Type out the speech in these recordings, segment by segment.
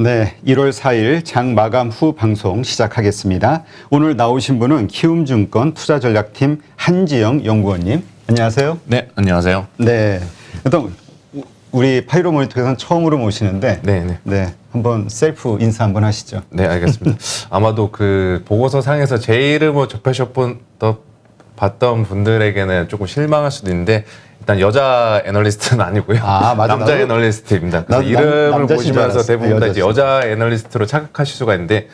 네, 1월 4일 장 마감 후 방송 시작하겠습니다. 오늘 나오신 분은 키움증권 투자전략팀 한지영 연구원님. 안녕하세요. 네, 안녕하세요. 네, 일단 우리 파이로 모니터에서는 처음으로 모시는데 네, 한번 셀프 인사 한번 하시죠. 네, 알겠습니다. 아마도 그 보고서 상에서 제 이름을 봤던 분들에게는 조금 실망할 수도 있는데 일단 여자 애널리스트는 아니고요. 맞아, 남자 애널리스트입니다. 그래서 이름을 보시면서 대부분 다 이제 여자 애널리스트로 착각하실 수가 있는데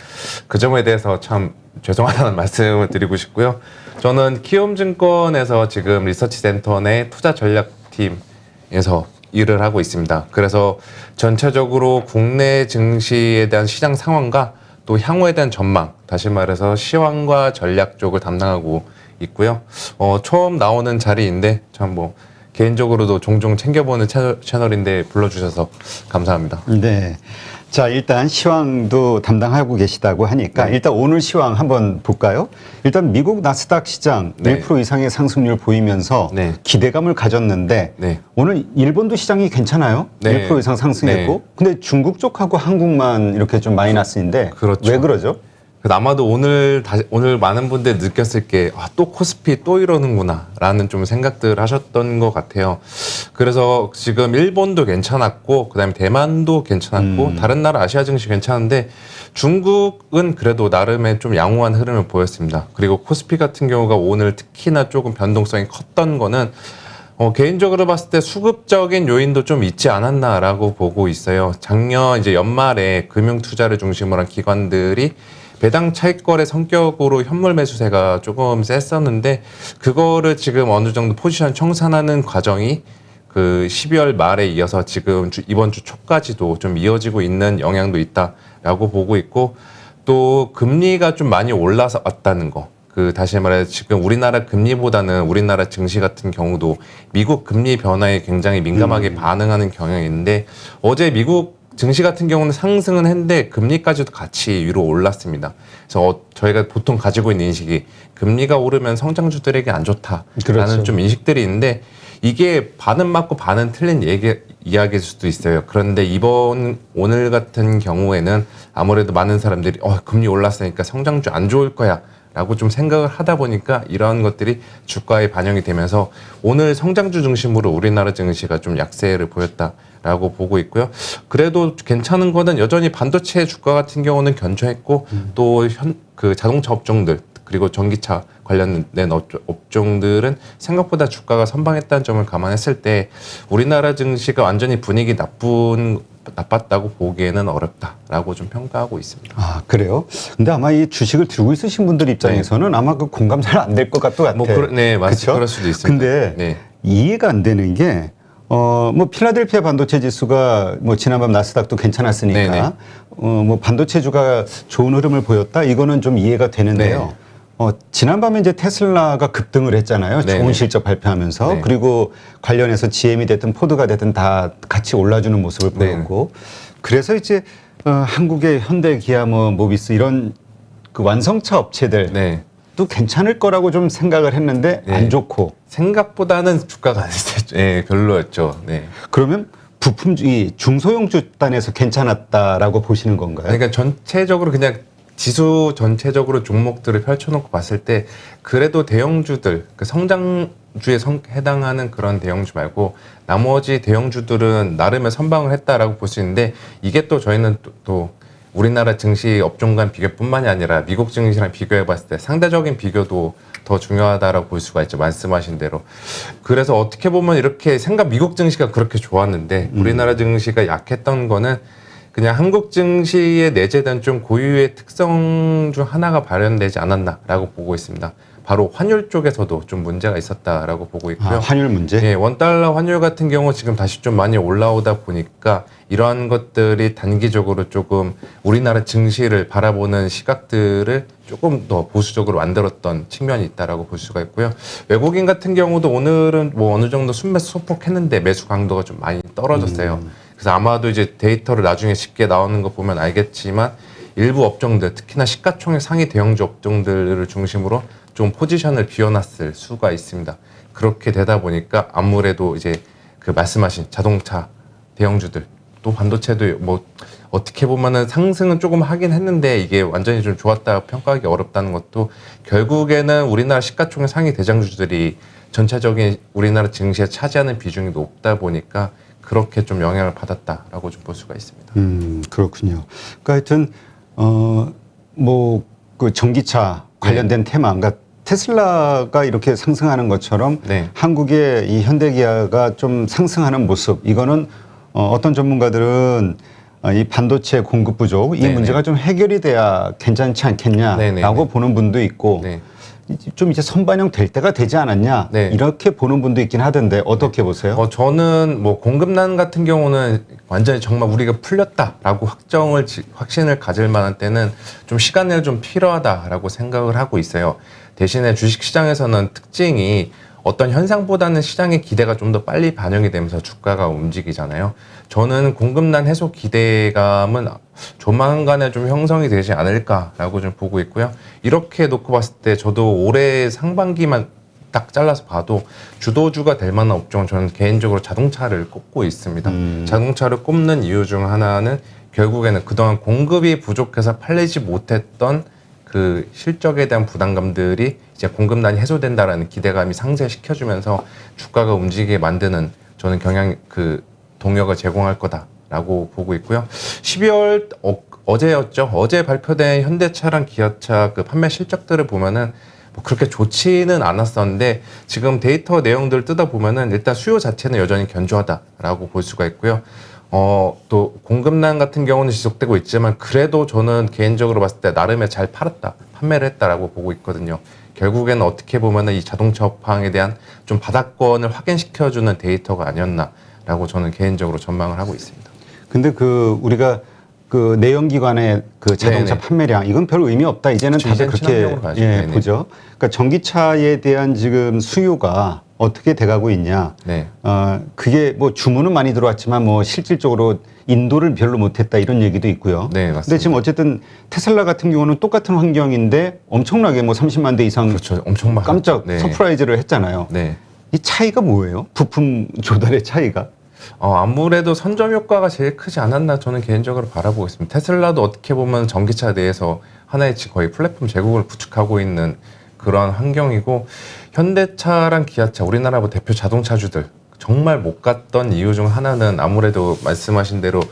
그 점에 대해서 참 죄송하다는 말씀을 드리고 싶고요. 저는 키움증권에서 지금 리서치 센터 내 투자 전략팀에서 일을 하고 있습니다. 그래서 전체적으로 국내 증시에 대한 시장 상황과 또 향후에 대한 전망, 다시 말해서 시황과 전략 쪽을 담당하고 있고요. 처음 나오는 자리인데 참 뭐 개인적으로도 종종 챙겨보는 채널인데 불러주셔서 감사합니다. 네. 자, 일단 시황도 담당하고 계시다고 하니까 일단 오늘 시황 한번 볼까요? 일단 미국 나스닥 시장 1% 이상의 상승률 보이면서 기대감을 가졌는데 오늘 일본도 시장이 괜찮아요. 1% 이상 상승했고 근데 중국 쪽하고 한국만 이렇게 좀 마이너스인데 왜 그러죠? 아마도 오늘 많은 분들이 느꼈을 게 또 코스피 또 이러는구나 라는 좀 생각들 하셨던 것 같아요. 그래서 지금 일본도 괜찮았고 그다음에 대만도 괜찮았고 다른 나라 아시아 증시 괜찮은데 중국은 그래도 나름의 좀 양호한 흐름을 보였습니다. 그리고 코스피 같은 경우가 오늘 특히나 조금 변동성이 컸던 거는 개인적으로 봤을 때 수급적인 요인도 좀 있지 않았나라고 보고 있어요. 작년 이제 연말에 금융 투자를 중심으로 한 기관들이 배당 차익거래 성격으로 현물 매수세가 조금 셌었는데 그거를 지금 어느 정도 포지션 청산하는 과정이 그 12월 말에 이어서 지금 이번 주 초까지도 좀 이어지고 있는 영향도 있다라고 보고 있고 또 금리가 좀 많이 올라서 왔다는 거. 다시 말해 지금 우리나라 금리보다는 우리나라 증시 같은 경우도 미국 금리 변화에 굉장히 민감하게 반응하는 경향이 있는데 어제 미국 증시 같은 경우는 상승은 했는데 금리까지도 같이 위로 올랐습니다. 그래서 저희가 보통 가지고 있는 인식이 금리가 오르면 성장주들에게 안 좋다라는 좀 인식들이 있는데 이게 반은 맞고 반은 틀린 이야기일 수도 있어요. 그런데 오늘 같은 경우에는 아무래도 많은 사람들이 금리 올랐으니까 성장주 안 좋을 거야 라고 좀 생각을 하다 보니까 이러한 것들이 주가에 반영이 되면서 오늘 성장주 중심으로 우리나라 증시가 좀 약세를 보였다라고 보고 있고요. 그래도 괜찮은 거는 여전히 반도체 주가 같은 경우는 견조했고 또 자동차 업종들 그리고 전기차 관련된 업종들은 생각보다 주가가 선방했다는 점을 감안했을 때 우리나라 증시가 완전히 분위기 나빴다고 보기에는 어렵다라고 좀 평가하고 있습니다. 그래요? 근데 아마 이 주식을 들고 있으신 분들 입장에서는 아마 그 공감 잘 안 될 것 같아요. 맞습니다. 그럴 수도 있습니다. 근데 이해가 안 되는 게 필라델피아 반도체 지수가 지난밤 나스닥도 괜찮았으니까 반도체주가 좋은 흐름을 보였다. 이거는 좀 이해가 되는데요. 지난밤에 이제 테슬라가 급등을 했잖아요. 좋은 실적 발표하면서. 그리고 관련해서 GM이 됐든 포드가 됐든 다 같이 올라주는 모습을 보였고. 그래서 이제 한국의 현대, 기아, 모비스 이런 그 완성차 업체들 또 괜찮을 거라고 좀 생각을 했는데 안 좋고. 생각보다는 주가가 별로였죠. 그러면 부품주의 중소형 주단에서 괜찮았다라고 보시는 건가요? 그러니까 전체적으로 그냥 지수 전체적으로 종목들을 펼쳐놓고 봤을 때 그래도 대형주들 성장주에 해당하는 그런 대형주 말고 나머지 대형주들은 나름의 선방을 했다라고 볼 수 있는데 이게 또 저희는 또 우리나라 증시 업종 간 비교뿐만이 아니라 미국 증시랑 비교해 봤을 때 상대적인 비교도 더 중요하다라고 볼 수가 있죠. 말씀하신 대로. 그래서 어떻게 보면 이렇게 미국 증시가 그렇게 좋았는데 우리나라 증시가 약했던 거는 그냥 한국 증시에 내재된 좀 고유의 특성 중 하나가 발현되지 않았나라고 보고 있습니다. 바로 환율 쪽에서도 좀 문제가 있었다라고 보고 있고요. 환율 문제? 원달러 환율 같은 경우 지금 다시 좀 많이 올라오다 보니까 이러한 것들이 단기적으로 조금 우리나라 증시를 바라보는 시각들을 조금 더 보수적으로 만들었던 측면이 있다라고 볼 수가 있고요. 외국인 같은 경우도 오늘은 어느 정도 순매수 소폭했는데 매수 강도가 좀 많이 떨어졌어요. 그래서 아마도 이제 데이터를 나중에 쉽게 나오는 거 보면 알겠지만 일부 업종들, 특히나 시가총액 상위 대형주 업종들을 중심으로 좀 포지션을 비워놨을 수가 있습니다. 그렇게 되다 보니까 아무래도 이제 말씀하신 자동차 대형주들 또 반도체도 뭐 어떻게 보면은 상승은 조금 하긴 했는데 이게 완전히 좀 좋았다 평가하기 어렵다는 것도 결국에는 우리나라 시가총액 상위 대장주들이 전체적인 우리나라 증시에 차지하는 비중이 높다 보니까 그렇게 좀 영향을 받았다라고 좀 볼 수가 있습니다. 그렇군요. 그러니까 하여튼 뭐 그 전기차 관련된 테마, 그러니까 테슬라가 이렇게 상승하는 것처럼 네. 한국의 이 현대기아가 좀 상승하는 모습, 이거는 어떤 전문가들은 이 반도체 공급 부족, 이 네네. 문제가 좀 해결이 돼야 괜찮지 않겠냐라고 네네네. 보는 분도 있고, 네. 좀 이제 선반영 될 때가 되지 않았냐, 네. 이렇게 보는 분도 있긴 하던데 어떻게 보세요? 저는 뭐 공급난 같은 경우는 완전히 정말 우리가 풀렸다라고 확신을 가질 만한 때는 좀 시간이 좀 필요하다라고 생각을 하고 있어요. 대신에 주식시장에서는 특징이 어떤 현상보다는 시장의 기대가 좀 더 빨리 반영이 되면서 주가가 움직이잖아요. 저는 공급난 해소 기대감은 조만간에 좀 형성이 되지 않을까라고 좀 보고 있고요. 이렇게 놓고 봤을 때 저도 올해 상반기만 딱 잘라서 봐도 주도주가 될 만한 업종은 저는 개인적으로 자동차를 꼽고 있습니다. 자동차를 꼽는 이유 중 하나는 결국에는 그동안 공급이 부족해서 팔리지 못했던 그 실적에 대한 부담감들이 이제 공급난이 해소된다라는 기대감이 상쇄시켜주면서 주가가 움직이게 만드는 저는 동력을 제공할 거다라고 보고 있고요. 12월 어제였죠. 어제 발표된 현대차랑 기아차 그 판매 실적들을 보면은 뭐 그렇게 좋지는 않았었는데 지금 데이터 내용들을 뜯어 보면은 일단 수요 자체는 여전히 견조하다라고 볼 수가 있고요. 또 공급난 같은 경우는 지속되고 있지만 그래도 저는 개인적으로 봤을 때 나름의 잘 팔았다, 판매를 했다라고 보고 있거든요. 결국에는 어떻게 보면은 이 자동차 업황에 대한 좀 바닥권을 확인시켜주는 데이터가 아니었나라고 저는 개인적으로 전망을 하고 있습니다. 근데 우리가 그 내연기관의 그 자동차 네네. 판매량, 이건 별 의미 없다. 이제는 그렇죠. 다들 이제는 그렇게 친환경으로 가야죠. 보죠. 그러니까 전기차에 대한 지금 수요가 어떻게 돼가고 있냐. 네. 그게 뭐 주문은 많이 들어왔지만 뭐 실질적으로 인도를 별로 못했다 이런 얘기도 있고요. 네, 맞습니다. 근데 지금 어쨌든 테슬라 같은 경우는 똑같은 환경인데 엄청나게 뭐 30만 대 이상 그렇죠. 엄청 많. 깜짝 네. 서프라이즈를 했잖아요. 네. 이 차이가 뭐예요? 부품 조달의 차이가? 아무래도 선점 효과가 제일 크지 않았나 저는 개인적으로 바라보고 있습니다. 테슬라도 어떻게 보면 전기차 내에서 하나의 거의 플랫폼 제국을 구축하고 있는 그러한 환경이고 현대차랑 기아차 우리나라 뭐 대표 자동차주들 정말 못 갔던 이유 중 하나는 아무래도 말씀하신 대로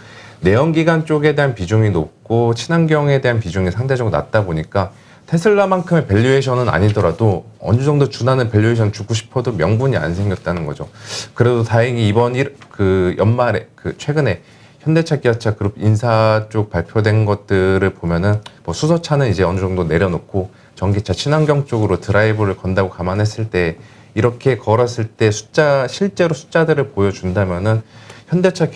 내연기관 쪽에 대한 비중이 높고 친환경에 대한 비중이 상대적으로 낮다 보니까 테슬라만큼의 밸류에이션은 아니더라도 어느 정도 준하는 밸류에이션 주고 싶어도 명분이 안 생겼다는 거죠. 그래도 다행히 이번 연말에 최근에 현대차, 기아차 그룹 인사 쪽 발표된 것들을 보면은 뭐 수소차는 이제 어느 정도 내려놓고 전기차 친환경 쪽으로 드라이브를 건다고 감안했을 때 이렇게 걸었을 때 실제로 숫자들을 보여준다면은 현대차,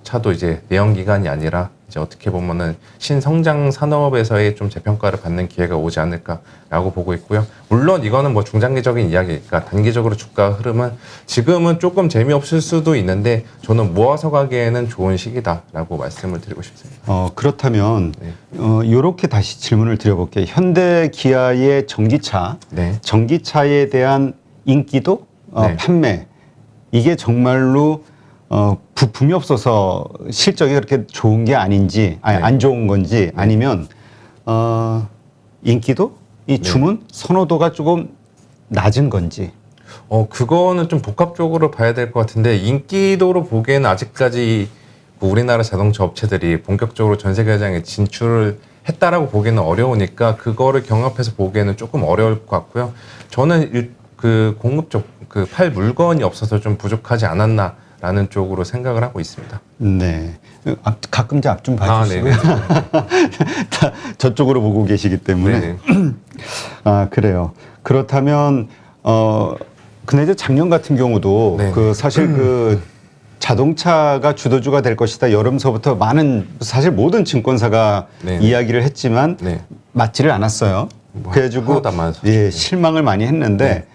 차도 이제 내연기관이 아니라 이제 어떻게 보면은 신성장 산업에서의 좀 재평가를 받는 기회가 오지 않을까라고 보고 있고요. 물론 이거는 뭐 중장기적인 이야기니까 단기적으로 주가 흐름은 지금은 조금 재미없을 수도 있는데 저는 모아서 가기에는 좋은 시기다라고 말씀을 드리고 싶습니다. 그렇다면 네. 이렇게 다시 질문을 드려볼게요. 현대 기아의 전기차, 네. 전기차에 대한 인기도, 네. 판매, 이게 정말로 부품이 없어서 실적이 그렇게 좋은 게 아닌지, 아니, 네. 안 좋은 건지, 아니면 인기도, 이 주문 선호도가 조금 낮은 건지. 그거는 좀 복합적으로 봐야 될 것 같은데 인기도로 보기에는 아직까지 우리나라 자동차 업체들이 본격적으로 전 세계 시장에 진출을 했다라고 보기에는 어려우니까 그거를 경합해서 보기에는 조금 어려울 것 같고요. 저는 공급 쪽 팔 물건이 없어서 좀 부족하지 않았나라는 쪽으로 생각을 하고 있습니다. 네. 가끔 앞 좀 봐주시고요. 네네. 다 저쪽으로 보고 계시기 때문에. 네네. 그래요. 그렇다면 근데 이제 작년 같은 경우도 네네. 사실 자동차가 주도주가 될 것이다. 여름서부터 많은 사실 모든 증권사가 네네. 이야기를 했지만 네. 맞지를 않았어요. 그래가지고 하나도 안 맞았어요. 실망을 많이 했는데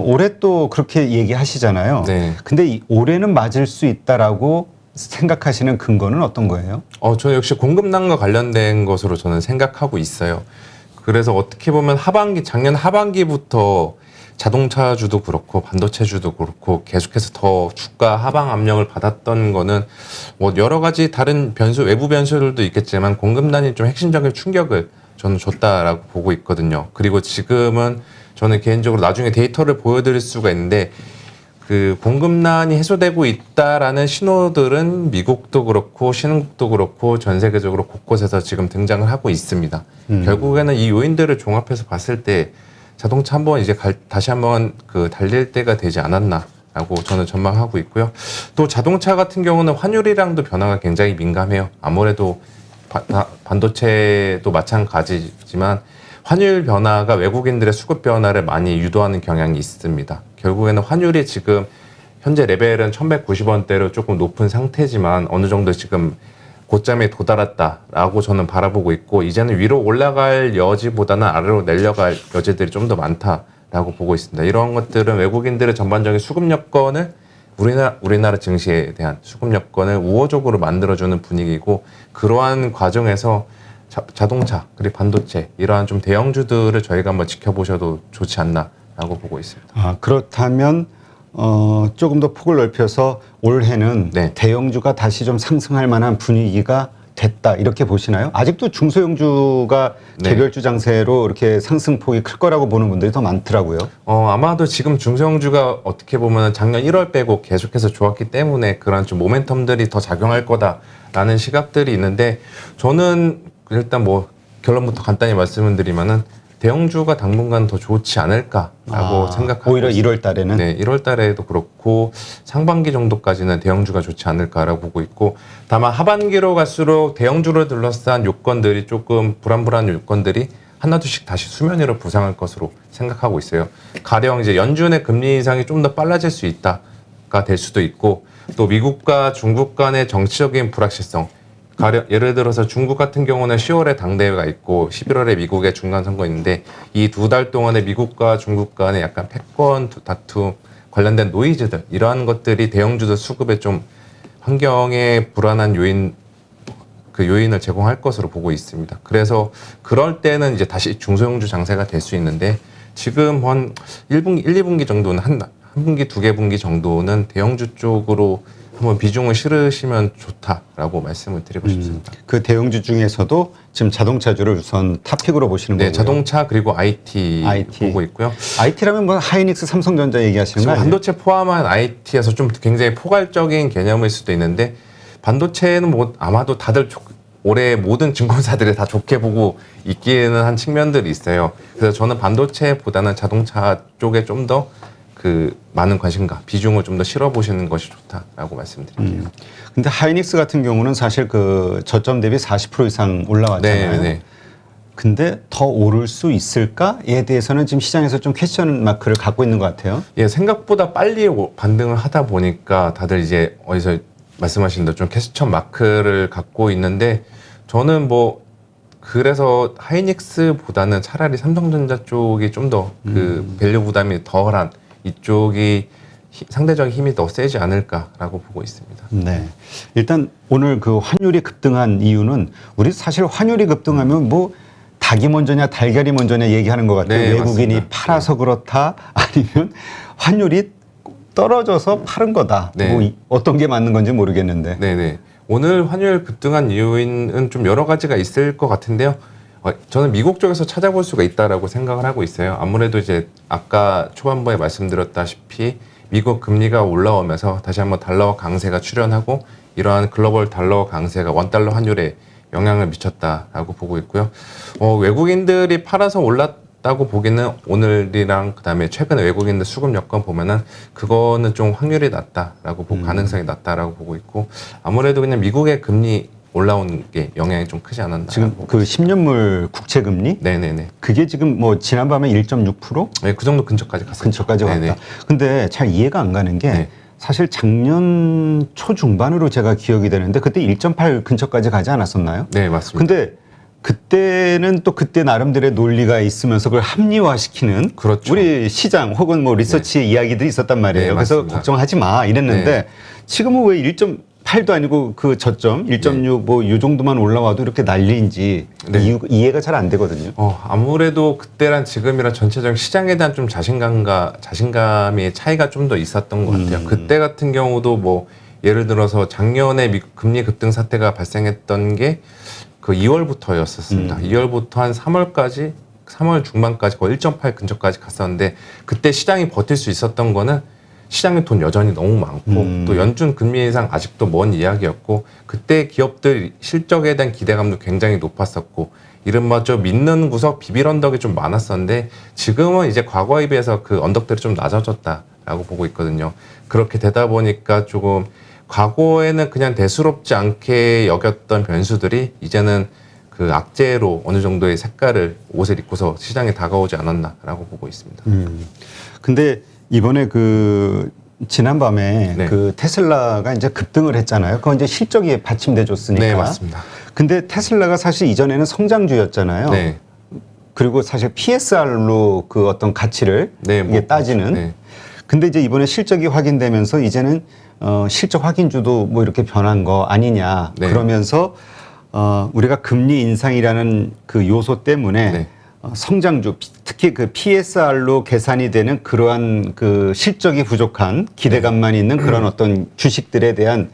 올해 또 그렇게 얘기하시잖아요. 네. 근데 올해는 맞을 수 있다라고 생각하시는 근거는 어떤 거예요? 저는 역시 공급난과 관련된 것으로 저는 생각하고 있어요. 그래서 어떻게 보면 작년 하반기부터 자동차주도 그렇고 반도체주도 그렇고 계속해서 더 주가 하방 압력을 받았던 거는 뭐 여러 가지 다른 변수, 외부 변수들도 있겠지만 공급난이 좀 핵심적인 충격을 저는 줬다라고 보고 있거든요. 그리고 지금은 저는 개인적으로 나중에 데이터를 보여드릴 수가 있는데 그 공급난이 해소되고 있다라는 신호들은 미국도 그렇고 신흥국도 그렇고 전 세계적으로 곳곳에서 지금 등장을 하고 있습니다. 결국에는 이 요인들을 종합해서 봤을 때 자동차 한번 이제 다시 한번 그 달릴 때가 되지 않았나라고 저는 전망하고 있고요. 또 자동차 같은 경우는 환율이랑도 변화가 굉장히 민감해요. 아무래도 반도체도 마찬가지지만 환율 변화가 외국인들의 수급 변화를 많이 유도하는 경향이 있습니다. 결국에는 환율이 지금 현재 레벨은 1190원대로 조금 높은 상태지만 어느 정도 지금 고점에 도달했다라고 저는 바라보고 있고 이제는 위로 올라갈 여지보다는 아래로 내려갈 여지들이 좀 더 많다라고 보고 있습니다. 이런 것들은 외국인들의 전반적인 수급 여건을 우리나라 증시에 대한 수급 여건을 우호적으로 만들어주는 분위기고 그러한 과정에서 자동차 그리고 반도체 이러한 좀 대형주들을 저희가 한번 지켜보셔도 좋지 않나라고 보고 있습니다. 아, 그렇다면 조금 더 폭을 넓혀서 올해는 네. 대형주가 다시 좀 상승할 만한 분위기가 됐다 이렇게 보시나요? 아직도 중소형주가 네. 개별주 장세로 이렇게 상승폭이 클 거라고 보는 분들이 더 많더라고요. 아마도 지금 중소형주가 어떻게 보면 작년 1월 빼고 계속해서 좋았기 때문에 그런 좀 모멘텀들이 더 작용할 거다라는 시각들이 있는데 저는 일단 뭐 결론부터 간단히 말씀을 드리면은 대형주가 당분간 더 좋지 않을까라고 생각하고 오히려 있습니다. 1월 달에는 네, 1월 달에도 그렇고 상반기 정도까지는 대형주가 좋지 않을까라고 보고 있고 다만 하반기로 갈수록 대형주를 둘러싼 요건들이 조금 불안불안한 요건들이 하나둘씩 다시 수면 위로 부상할 것으로 생각하고 있어요. 가령 이제 연준의 금리 인상이 좀 더 빨라질 수 있다가 될 수도 있고 또 미국과 중국 간의 정치적인 불확실성 가령 예를 들어서 중국 같은 경우는 10월에 당대회가 있고 11월에 미국의 중간선거 있는데 이 두 달 동안에 미국과 중국 간의 약간 패권 다툼 관련된 노이즈들 이러한 것들이 대형주들 수급에 좀 환경에 불안한 요인을 제공할 것으로 보고 있습니다. 그래서 그럴 때는 이제 다시 중소형주 장세가 될 수 있는데 지금 한 1분기, 1, 2분기 정도는 한 분기, 두 개 분기 정도는 대형주 쪽으로 한번 비중을 실으시면 좋다라고 말씀을 드리고 싶습니다. 그 대형주 중에서도 지금 자동차주를 우선 탑픽으로 보시는 네, 거고요. 자동차 그리고 IT 보고 있고요. IT라면 뭐 하이닉스, 삼성전자 얘기하시는 거 지금 아니에요? 반도체 포함한 IT에서 좀 굉장히 포괄적인 개념일 수도 있는데 반도체는 뭐 아마도 다들 올해 모든 증권사들이 다 좋게 보고 있기에는 한 측면들이 있어요. 그래서 저는 반도체보다는 자동차 쪽에 좀 더 그 많은 관심과 비중을 좀 더 실어보시는 것이 좋다라고 말씀드릴게요. 근데 하이닉스 같은 경우는 사실 그 저점 대비 40% 이상 올라왔잖아요. 네. 근데 더 오를 수 있을까에 대해서는 지금 시장에서 좀 퀘스천 마크를 갖고 있는 것 같아요. 예, 생각보다 빨리 반등을 하다 보니까 다들 이제 어디서 말씀하신 대로 좀 퀘스천 마크를 갖고 있는데 저는 뭐 그래서 하이닉스보다는 차라리 삼성전자 쪽이 좀 더 그 밸류 부담이 덜한 이쪽이 상대적인 힘이 더 세지 않을까라고 보고 있습니다. 네. 일단 오늘 그 환율이 급등한 이유는 우리 사실 환율이 급등하면 뭐 닭이 먼저냐 달걀이 먼저냐 얘기하는 것 같아요. 네, 외국인이 맞습니다. 팔아서 그렇다 아니면 환율이 떨어져서 파는 거다. 네. 뭐 어떤 게 맞는 건지 모르겠는데. 네네. 오늘 환율 급등한 이유는 좀 여러 가지가 있을 것 같은데요. 저는 미국 쪽에서 찾아볼 수가 있다라고 생각을 하고 있어요. 아무래도 이제 아까 초반부에 말씀드렸다시피 미국 금리가 올라오면서 다시 한번 달러 강세가 출현하고 이러한 글로벌 달러 강세가 원달러 환율에 영향을 미쳤다라고 보고 있고요. 외국인들이 팔아서 올랐다고 보기는 오늘이랑 그다음에 최근에 외국인들 수급 여건 보면은 그거는 좀 확률이 낮다라고 보고 가능성이 낮다라고 보고 있고 아무래도 그냥 미국의 금리 올라온 게 영향이 좀 크지 않았나. 지금 그 10년물 국채 금리 네네네. 그게 지금 뭐 지난밤에 1.6%? 네, 그 정도 근처까지 갔어요. 근처까지 네네. 왔다. 근데 잘 이해가 안 가는 게 네. 사실 작년 초중반으로 제가 기억이 되는데 그때 1.8 근처까지 가지 않았었나요? 네, 맞습니다. 근데 그때는 또 그때 나름대로의 논리가 있으면서 그걸 합리화시키는 그렇죠. 우리 시장 혹은 뭐 리서치의 이야기들이 있었단 말이에요. 네, 그래서 맞습니다. 걱정하지 마 이랬는데 네. 지금은 왜 1.8 8도 아니고 그 저점 1.6 뭐 이 정도만 올라와도 이렇게 난리인지 네. 이해가 잘 안 되거든요. 아무래도 그때랑 지금이랑 전체적인 시장에 대한 좀 자신감의 차이가 좀 더 있었던 것 같아요. 그때 같은 경우도 뭐 예를 들어서 작년에 미국 금리 급등 사태가 발생했던 게 그 2월부터였었습니다. 2월부터 한 3월까지 3월 중반까지 거의 1.8 근처까지 갔었는데 그때 시장이 버틸 수 있었던 거는 시장에 돈 여전히 너무 많고 또 연준 금리 인상 아직도 먼 이야기였고 그때 기업들 실적에 대한 기대감도 굉장히 높았었고 이른바 좀 믿는 구석 비빌 언덕이 좀 많았었는데 지금은 이제 과거에 비해서 그 언덕들이 좀 낮아졌다라고 보고 있거든요. 그렇게 되다 보니까 조금 과거에는 그냥 대수롭지 않게 여겼던 변수들이 이제는 그 악재로 어느 정도의 색깔을 옷을 입고서 시장에 다가오지 않았나라고 보고 있습니다. 근데 이번에 그 지난밤에 네. 그 테슬라가 이제 급등을 했잖아요. 그건 이제 실적이 받침돼 줬으니까. 네, 맞습니다. 근데 테슬라가 사실 이전에는 성장주였잖아요. 네. 그리고 사실 PSR로 그 어떤 가치를 네, 이게 따지는. 네. 근데 이제 이번에 실적이 확인되면서 이제는 실적 확인주도 뭐 이렇게 변한 거 아니냐. 네. 그러면서 우리가 금리 인상이라는 그 요소 때문에 네. 성장주, 특히 그 PSR로 계산이 되는 그러한 그 실적이 부족한 기대감만 있는 그런 어떤 주식들에 대한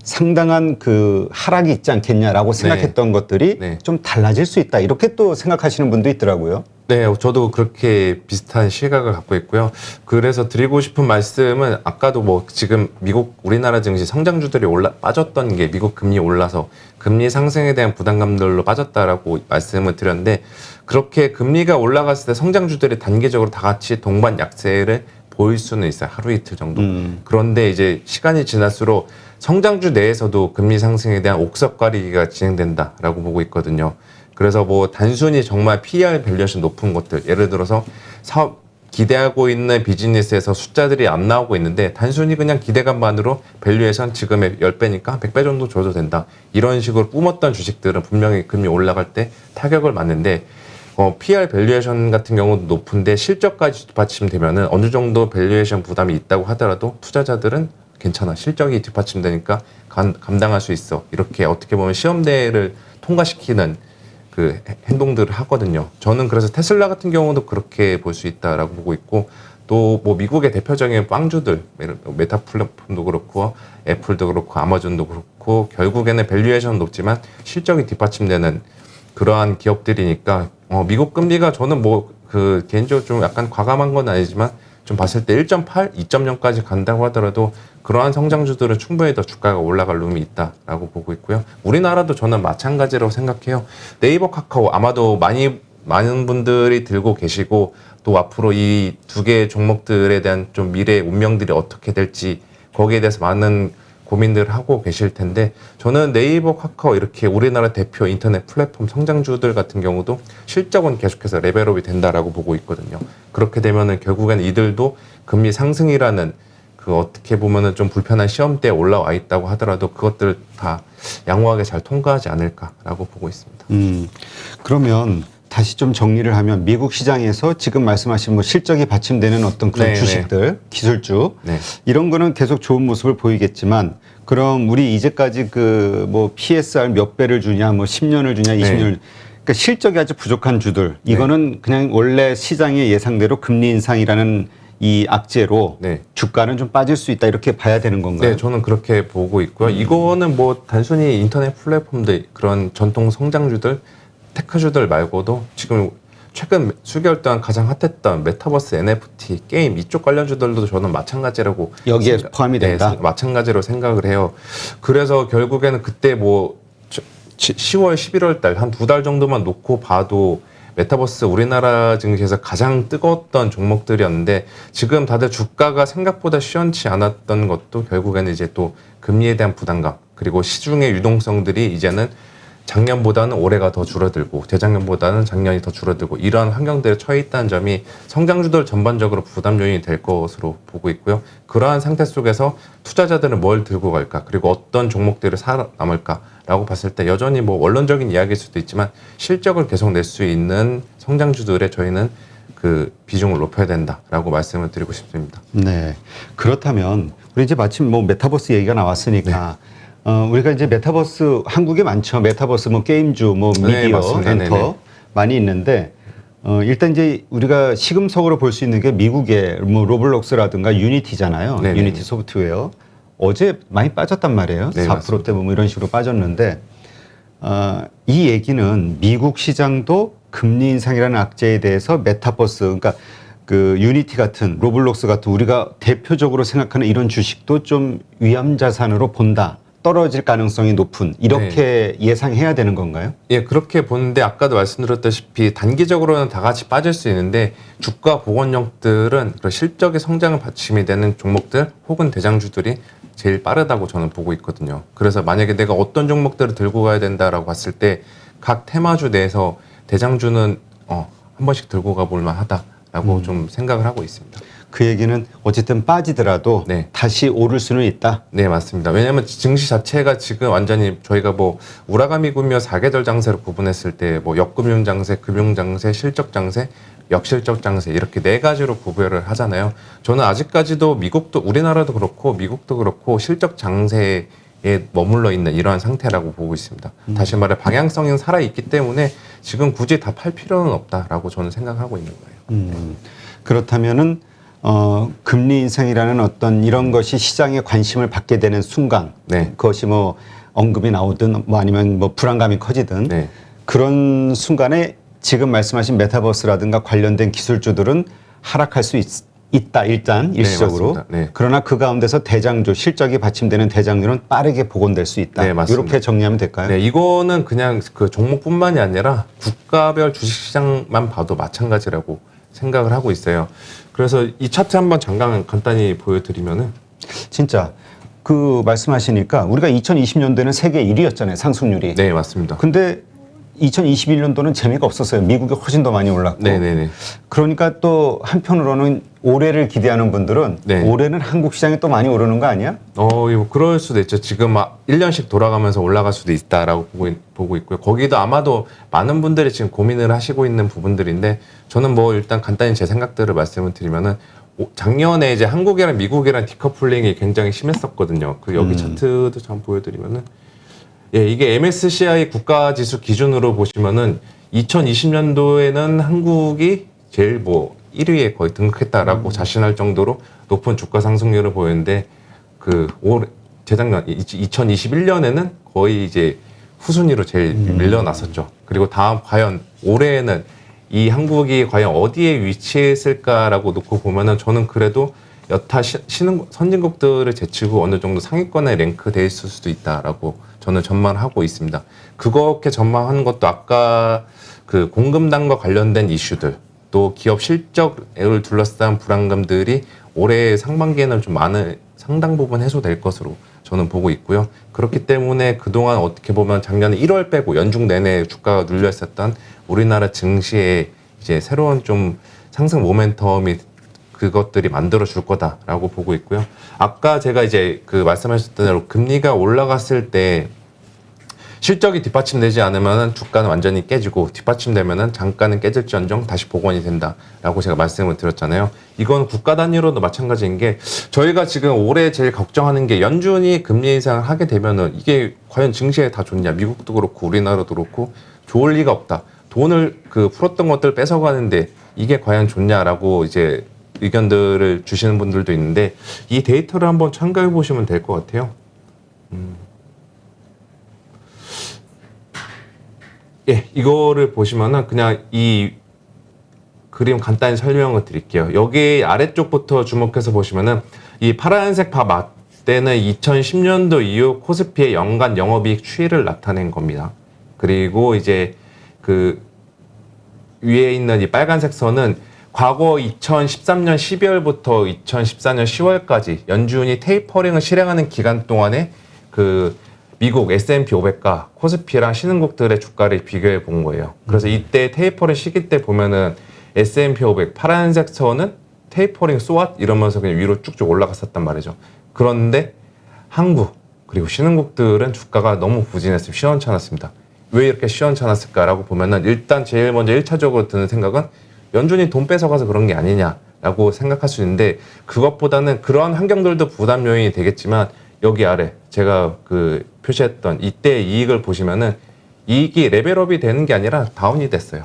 상당한 그 하락이 있지 않겠냐라고 생각했던 것들이 네. 좀 달라질 수 있다. 이렇게 또 생각하시는 분도 있더라고요. 네, 저도 그렇게 비슷한 시각을 갖고 있고요. 그래서 드리고 싶은 말씀은 아까도 뭐 지금 미국 우리나라 증시 성장주들이 빠졌던 게 미국 금리 올라서 금리 상승에 대한 부담감들로 빠졌다라고 말씀을 드렸는데 그렇게 금리가 올라갔을 때 성장주들이 단계적으로 다 같이 동반 약세를 보일 수는 있어요. 하루 이틀 정도. 그런데 이제 시간이 지날수록 성장주 내에서도 금리 상승에 대한 옥석 가리기가 진행된다라고 보고 있거든요. 그래서 뭐 단순히 정말 PER 밸류에이션 높은 것들 예를 들어서 사업 기대하고 있는 비즈니스에서 숫자들이 안 나오고 있는데 단순히 그냥 기대감만으로 밸류에이션 지금의 10배니까 100배 정도 줘도 된다. 이런 식으로 뿜었던 주식들은 분명히 금리 올라갈 때 타격을 맞는데 PR 밸류에이션 같은 경우도 높은데 실적까지 뒷받침되면은 어느 정도 밸류에이션 부담이 있다고 하더라도 투자자들은 괜찮아. 실적이 뒷받침되니까 감당할 수 있어. 이렇게 어떻게 보면 시험대를 통과시키는 그 행동들을 하거든요. 저는 그래서 테슬라 같은 경우도 그렇게 볼 수 있다라고 보고 있고 또 뭐 미국의 대표적인 빵주들 메타 플랫폼도 그렇고 애플도 그렇고 아마존도 그렇고 결국에는 밸류에이션 높지만 실적이 뒷받침되는 그러한 기업들이니까 미국 금리가 저는 뭐 그 개인적으로 좀 약간 과감한 건 아니지만 좀 봤을 때 1.8, 2.0까지 간다고 하더라도 그러한 성장주들은 충분히 더 주가가 올라갈 룸이 있다라고 보고 있고요. 우리나라도 저는 마찬가지라고 생각해요. 네이버, 카카오 아마도 많은 분들이 들고 계시고 또 앞으로 이 두 개의 종목들에 대한 좀 미래의 운명들이 어떻게 될지 거기에 대해서 많은 고민들을 하고 계실 텐데 저는 네이버, 카카오 이렇게 우리나라 대표 인터넷 플랫폼 성장주들 같은 경우도 실적은 계속해서 레벨업이 된다라고 보고 있거든요. 그렇게 되면은 결국엔 이들도 금리 상승이라는 그 어떻게 보면은 좀 불편한 시험대에 올라와 있다고 하더라도 그것들 다 양호하게 잘 통과하지 않을까라고 보고 있습니다. 그러면 다시 좀 정리를 하면 미국 시장에서 지금 말씀하신 뭐 실적이 받침되는 어떤 그런 네, 주식들, 기술주 네. 이런 거는 계속 좋은 모습을 보이겠지만 그럼 우리 이제까지 그 뭐 PSR 몇 배를 주냐, 뭐 10년을 주냐, 20년을 그러니까 실적이 아주 부족한 주들 이거는 그냥 원래 시장의 예상대로 금리 인상이라는 이 악재로 네. 주가는 좀 빠질 수 있다 이렇게 봐야 되는 건가요? 네, 저는 그렇게 보고 있고요. 이거는 뭐 단순히 인터넷 플랫폼들 그런 전통 성장주들, 테크주들 말고도 지금 최근 수개월 동안 가장 핫했던 메타버스, NFT, 게임 이쪽 관련주들도 저는 마찬가지라고 여기에 포함이 된다? 네, 마찬가지로 생각을 해요. 그래서 결국에는 그때 뭐 10월, 11월 달 한 2달 정도만 놓고 봐도 메타버스 우리나라 증시에서 가장 뜨거웠던 종목들이었는데 지금 다들 주가가 생각보다 시원치 않았던 것도 결국에는 이제 또 금리에 대한 부담감 그리고 시중의 유동성들이 이제는 작년보다는 올해가 더 줄어들고 재작년보다는 작년이 더 줄어들고 이러한 환경들에 처해 있다는 점이 성장주들 전반적으로 부담 요인이 될 것으로 보고 있고요. 그러한 상태 속에서 투자자들은 뭘 들고 갈까 그리고 어떤 종목들을 살아남을까라고 봤을 때 여전히 뭐 원론적인 이야기일 수도 있지만 실적을 계속 낼 수 있는 성장주들에 저희는 그 비중을 높여야 된다라고 말씀을 드리고 싶습니다. 네. 그렇다면 우리 이제 마침 뭐 메타버스 얘기가 나왔으니까 우리가 이제 메타버스 한국에 많죠. 메타버스 뭐 게임주, 뭐 네, 미디어, 맞습니다. 엔터 네네. 많이 있는데 일단 이제 우리가 시금석으로 볼 수 있는 게 미국의 뭐 로블록스라든가 유니티잖아요. 네네. 유니티 소프트웨어. 어제 많이 빠졌단 말이에요. 네, 4%대 뭐 이런 식으로 빠졌는데 이 얘기는 미국 시장도 금리 인상이라는 악재에 대해서 메타버스, 그러니까 그 유니티 같은 로블록스 같은 우리가 대표적으로 생각하는 이런 주식도 좀 위험 자산으로 본다. 떨어질 가능성이 높은 이렇게 예상해야 되는 건가요? 예, 그렇게 보는데 아까도 말씀드렸다시피 단기적으로는 다 같이 빠질 수 있는데 주가 보건력들은 그런 실적의 성장을 받침이 되는 종목들 혹은 대장주들이 제일 빠르다고 저는 보고 있거든요. 그래서 만약에 내가 어떤 종목들을 들고 가야 된다라고 봤을 때 각 테마주 내에서 대장주는 한 번씩 들고 가볼 만하다라고 좀 생각을 하고 있습니다. 그 얘기는 어쨌든 빠지더라도 네. 다시 오를 수는 있다. 네, 맞습니다. 왜냐하면 증시 자체가 지금 완전히 저희가 뭐 우라가미 구미호 4계절 장세로 구분했을 때 뭐 역금융 장세, 금융 장세, 실적 장세, 역실적 장세 이렇게 네 가지로 구별을 하잖아요. 저는 아직까지도 미국도 우리나라도 그렇고 미국도 그렇고 실적 장세에 머물러 있는 이러한 상태라고 보고 있습니다. 다시 말해 방향성이 살아 있기 때문에 지금 굳이 다 팔 필요는 없다라고 저는 생각하고 있는 거예요. 그렇다면은 금리 인상이라는 어떤 이런 것이 시장에 관심을 받게 되는 순간, 네. 그것이 뭐 언급이 나오든 뭐 아니면 뭐 불안감이 커지든 네. 그런 순간에 지금 말씀하신 메타버스라든가 관련된 기술주들은 하락할 수 있다 일단 일시적으로. 맞습니다. 네. 그러나 그 가운데서 대장주 실적이 받침되는 대장주는 빠르게 복원될 수 있다. 네, 맞습니다. 이렇게 정리하면 될까요? 네, 이거는 그냥 그 종목뿐만이 아니라 국가별 주식시장만 봐도 마찬가지라고 생각을 하고 있어요. 그래서 이 차트 한번 잠깐 간단히 보여드리면은 진짜 그 말씀하시니까 우리가 2020년도에는 세계 1위였잖아요 상승률이. 네, 맞습니다. 근데 2021년도는 재미가 없었어요. 미국이 훨씬 더 많이 올랐고. 네네네. 그러니까 또 한편으로는 올해를 기대하는 분들은 네. 올해는 한국 시장이 또 많이 오르는 거 아니야? 이거 그럴 수도 있죠. 지금 막 1년씩 돌아가면서 올라갈 수도 있다라고 보고 있고요. 거기도 아마도 많은 분들이 지금 고민을 하시고 있는 부분들인데 저는 뭐 일단 간단히 제 생각들을 말씀을 드리면은 작년에 이제 한국이랑 미국이랑 디커플링이 굉장히 심했었거든요. 그 여기 차트도 좀 보여드리면은 예, 이게 MSCI 국가지수 기준으로 보시면은 2020년도에는 한국이 제일 뭐 1위에 거의 등극했다라고 자신할 정도로 높은 주가 상승률을 보였는데 재작년 2021년에는 거의 이제 후순위로 제일 밀려났었죠. 그리고 과연 올해에는 이 한국이 과연 어디에 위치했을까라고 놓고 보면은 저는 그래도 여타 선진국들을 제치고 어느 정도 상위권에 랭크돼 있을 수도 있다라고 저는 전망하고 있습니다. 그렇게 전망하는 것도 아까 그 공급난과 관련된 이슈들 또 기업 실적을 둘러싼 불안감들이 올해 상반기에는 좀 상당 부분 해소될 것으로 저는 보고 있고요. 그렇기 때문에 그동안 어떻게 보면 작년에 1월 빼고 연중 내내 주가가 눌려 있었던 우리나라 증시에 이제 새로운 좀 상승 모멘텀이 그것들이 만들어 줄 거다라고 보고 있고요. 아까 제가 이제 그 말씀하셨던 대로 금리가 올라갔을 때 실적이 뒷받침되지 않으면 주가는 완전히 깨지고 뒷받침되면 장가는 깨질지언정 다시 복원이 된다라고 제가 말씀을 드렸잖아요. 이건 국가 단위로도 마찬가지인 게 저희가 지금 올해 제일 걱정하는 게 연준이 금리 인상을 하게 되면은 이게 과연 증시에 다 좋냐? 미국도 그렇고 우리나라도 그렇고 좋을 리가 없다. 돈을 풀었던 것들 뺏어가는데 이게 과연 좋냐라고 이제 의견들을 주시는 분들도 있는데 이 데이터를 한번 참고해 보시면 될 것 같아요. 예, 이거를 보시면은 그냥 이 그림 간단히 설명을 드릴게요. 여기 아래쪽부터 주목해서 보시면은 이 파란색 바 맞대는 2010년도 이후 코스피의 연간 영업이익 추이를 나타낸 겁니다. 그리고 이제 그 위에 있는 이 빨간색 선은 과거 2013년 12월부터 2014년 10월까지 연준이 테이퍼링을 실행하는 기간 동안에 그 미국 S&P 500과 코스피랑 신흥국들의 주가를 비교해 본 거예요. 그래서 이때 테이퍼링 시기 때 보면은 S&P 500 파란색 선은 테이퍼링 쏘앗 이러면서 그냥 위로 쭉쭉 올라갔었단 말이죠. 그런데 한국 그리고 신흥국들은 주가가 너무 부진했습니다. 시원찮았습니다. 왜 이렇게 시원찮았을까라고 보면은 일단 제일 먼저 1차적으로 드는 생각은 연준이 돈 뺏어가서 그런 게 아니냐라고 생각할 수 있는데 그것보다는 그런 환경들도 부담 요인이 되겠지만 여기 아래 제가 그 표시했던 이때 이익을 보시면은 이익이 레벨업이 되는 게 아니라 다운이 됐어요.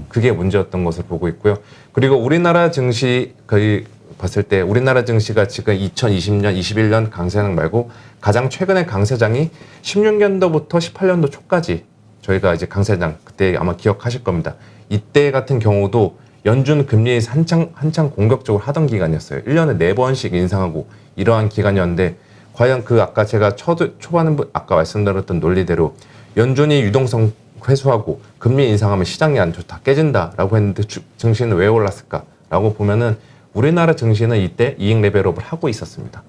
그게 문제였던 것을 보고 있고요. 그리고 우리나라 증시 거의 봤을 때 우리나라 증시가 지금 2020년, 21년 강세장 말고 가장 최근의 강세장이 16년도부터 18년도 초까지 저희가 이제 강세장 그때 아마 기억하실 겁니다. 이때 같은 경우도 연준 금리 한창 공격적으로 하던 기간이었어요. 1년에 4번씩 인상하고 이러한 기간이었는데 과연 그 아까 제가 초반에 아까 말씀드렸던 논리대로 연준이 유동성 회수하고 금리 인상하면 시장이 안 좋다, 깨진다라고 했는데 증시는 왜 올랐을까라고 보면은 우리나라 증시는 이때 이익 레벨업을 하고 있었습니다.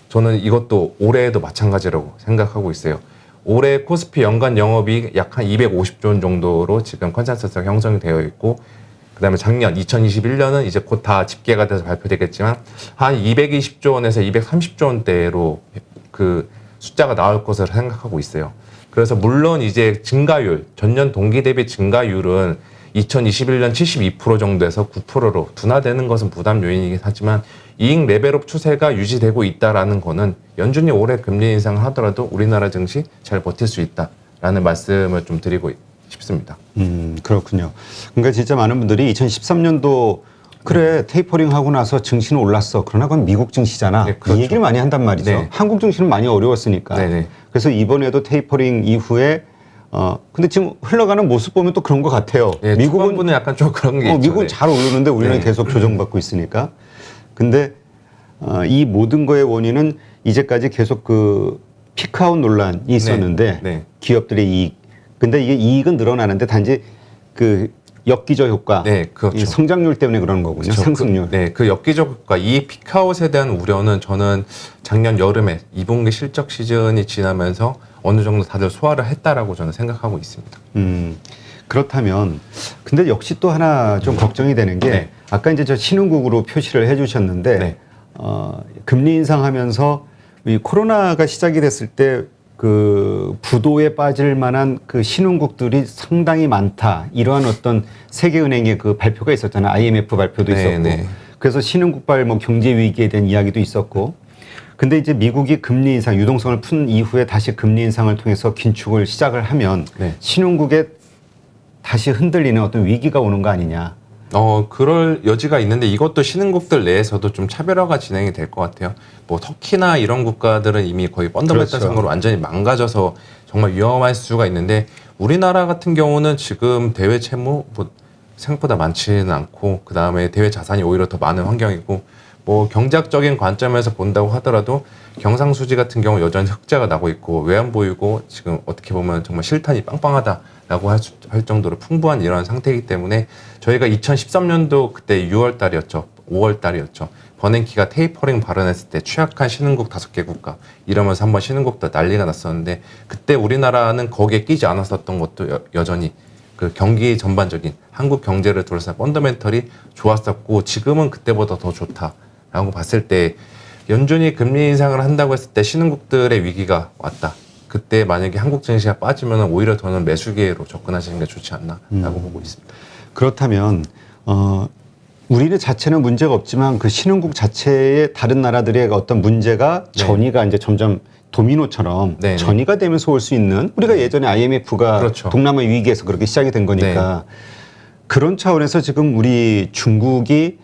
저는 이것도 올해에도 마찬가지라고 생각하고 있어요. 올해 코스피 연간 영업이익 약 한 250조 원 정도로 지금 컨센서스가 형성이 되어 있고 그다음에 작년 2021년은 이제 곧 다 집계가 돼서 발표되겠지만 한 220조 원에서 230조 원대로 그 숫자가 나올 것으로 생각하고 있어요. 그래서 물론 이제 증가율, 전년 동기 대비 증가율은 2021년 72% 정도에서 9%로 둔화되는 것은 부담 요인이긴 하지만 이익 레벨업 추세가 유지되고 있다라는 거는 연준이 올해 금리 인상을 하더라도 우리나라 증시 잘 버틸 수 있다라는 말씀을 좀 드리고 싶습니다. 그렇군요. 그러니까 진짜 많은 분들이 2013년도 그래 테이퍼링 하고 나서 증시는 올랐어. 그러나 그건 미국 증시잖아. 네, 그렇죠. 이 얘기를 많이 한단 말이죠. 네. 한국 증시는 많이 어려웠으니까. 네네. 그래서 이번에도 테이퍼링 이후에 근데 지금 흘러가는 모습 보면 또 그런 것 같아요. 네, 미국은 분은 약간 좀 그런 게 있죠. 미국은 네. 잘 오르는데 우리는 네. 계속 조정받고 있으니까. 근데 이 모든 거의 원인은 이제까지 계속 그 피크아웃 논란이 있었는데 네. 기업들의 이익. 근데 이게 이익은 늘어나는데 단지 그 역기저 효과, 네, 그렇죠. 이 성장률 때문에 그러는 거군요. 그렇죠. 상승률. 그 엽기적 효과, 이 피크아웃에 대한 우려는 저는 작년 여름에 2분기 실적 시즌이 지나면서 어느 정도 다들 소화를 했다라고 저는 생각하고 있습니다. 그렇다면 근데 역시 또 하나 좀 걱정이 되는 게 네. 아까 이제 저 신흥국으로 표시를 해주셨는데 네. 금리 인상하면서 이 코로나가 시작이 됐을 때 그 부도에 빠질 만한 그 신흥국들이 상당히 많다. 이러한 어떤 세계은행의 그 발표가 있었잖아요. IMF 발표도 네, 있었고. 네. 그래서 신흥국발 뭐 경제 위기에 대한 이야기도 있었고. 근데 이제 미국이 금리 인상, 유동성을 푼 이후에 다시 금리 인상을 통해서 긴축을 시작을 하면 네. 신흥국에 다시 흔들리는 어떤 위기가 오는 거 아니냐. 그럴 여지가 있는데 이것도 신흥국들 내에서도 좀 차별화가 진행이 될 것 같아요. 뭐 터키나 이런 국가들은 이미 거의 펀더멘탈 상으로 완전히 망가져서 정말 위험할 수가 있는데 우리나라 같은 경우는 지금 대외 채무 뭐 생각보다 많지는 않고 그 다음에 대외 자산이 오히려 더 많은 환경이고 뭐 경제학적인 관점에서 본다고 하더라도 경상수지 같은 경우 여전히 흑자가 나고 있고 외환보유고 지금 어떻게 보면 정말 실탄이 빵빵하다라고 할 정도로 풍부한 이런 상태이기 때문에 저희가 2013년도 그때 6월 달이었죠. 5월 달이었죠. 버냉키가 테이퍼링 발언했을 때 취약한 신흥국 5개 국가 이러면서 한번 신흥국도 난리가 났었는데 그때 우리나라는 거기에 끼지 않았었던 것도 여전히 그 경기 전반적인 한국 경제를 둘러싼 펀더멘털이 좋았었고 지금은 그때보다 더 좋다라고 봤을 때 연준이 금리 인상을 한다고 했을 때 신흥국들의 위기가 왔다. 그때 만약에 한국 증시가 빠지면 오히려 저는 매수 기회로 접근하시는 게 좋지 않나라고 보고 있습니다. 그렇다면 우리는 자체는 문제가 없지만 그 신흥국 자체의 다른 나라들의 어떤 문제가 네. 전이가 이제 점점 도미노처럼 네, 네. 전이가 되면서 올 수 있는 우리가 예전에 IMF가 그렇죠. 동남아 위기에서 그렇게 시작이 된 거니까 그런 차원에서 지금 우리 중국이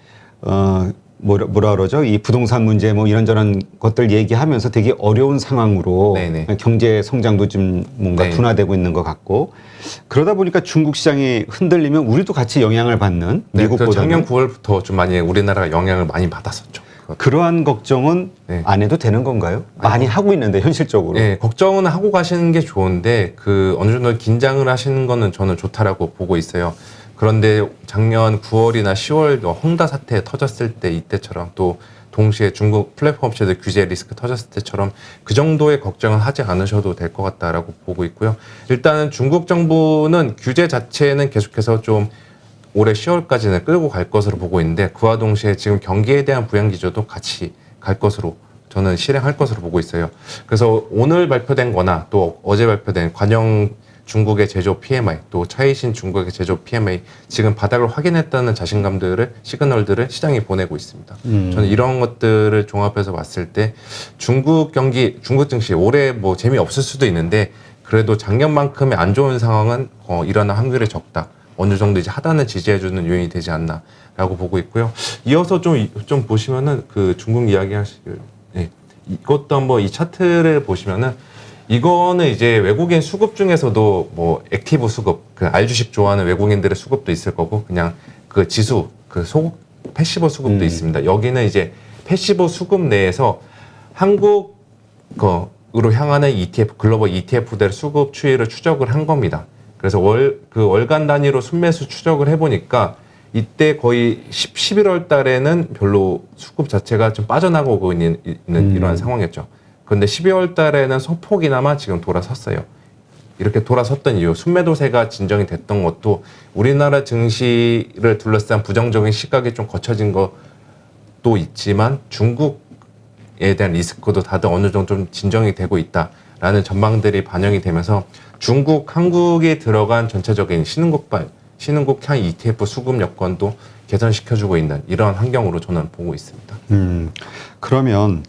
뭐라 그러죠? 이 부동산 문제 뭐 이런저런 것들 얘기하면서 되게 어려운 상황으로 네네. 경제 성장도 좀 뭔가 네. 둔화되고 있는 것 같고 그러다 보니까 중국 시장이 흔들리면 우리도 같이 영향을 받는 네, 미국보다는 작년 9월부터 좀 많이 우리나라가 영향을 많이 받았었죠. 그러한 걱정은 네. 안 해도 되는 건가요? 많이 하고 있는데 현실적으로. 네, 걱정은 하고 가시는 게 좋은데 그 어느 정도 긴장을 하시는 거는 저는 좋다라고 보고 있어요. 그런데 작년 9월이나 10월 헝다 사태 터졌을 때 이때처럼 또 동시에 중국 플랫폼 업체들 규제 리스크 터졌을 때처럼 그 정도의 걱정은 하지 않으셔도 될 것 같다라고 보고 있고요. 일단은 중국 정부는 규제 자체는 계속해서 좀 올해 10월까지는 끌고 갈 것으로 보고 있는데 그와 동시에 지금 경기에 대한 부양 기조도 같이 갈 것으로 저는 실행할 것으로 보고 있어요. 그래서 오늘 발표된 거나 또 어제 발표된 관영 중국의 제조 PMI 또 차이신 중국의 제조 PMI 지금 바닥을 확인했다는 자신감들을 시그널들을 시장이 보내고 있습니다. 저는 이런 것들을 종합해서 봤을 때 중국 경기 중국 증시 올해 뭐 재미없을 수도 있는데 그래도 작년만큼의 안 좋은 상황은 일어날 확률이 적다. 어느 정도 이제 하단을 지지해주는 요인이 되지 않나라고 보고 있고요. 이어서 좀 보시면은 그 중국 이야기하시길 이것도 한번 이 차트를 보시면은 이거는 이제 외국인 수급 중에서도 뭐 액티브 수급, 그 알주식 좋아하는 외국인들의 수급도 있을 거고 그냥 그 지수, 그 패시브 수급도 있습니다. 여기는 이제 패시브 수급 내에서 한국 으로 향하는 ETF, 글로벌 ETF들 수급 추이를 추적을 한 겁니다. 그래서 월간 단위로 순매수 추적을 해보니까 이때 거의 11월 달에는 별로 수급 자체가 좀 빠져나가고 있는 이러한 상황이었죠. 그런데 12월 달에는 소폭이나마 지금 돌아섰어요. 이렇게 돌아섰던 이유, 순매도세가 진정이 됐던 것도 우리나라 증시를 둘러싼 부정적인 시각이 좀 거쳐진 것도 있지만 중국에 대한 리스크도 다들 어느 정도 좀 진정이 되고 있다라는 전망들이 반영이 되면서 한국이 들어간 전체적인 신흥국향 ETF 수급 여건도 개선시켜주고 있는 이런 환경으로 저는 보고 있습니다. 그러면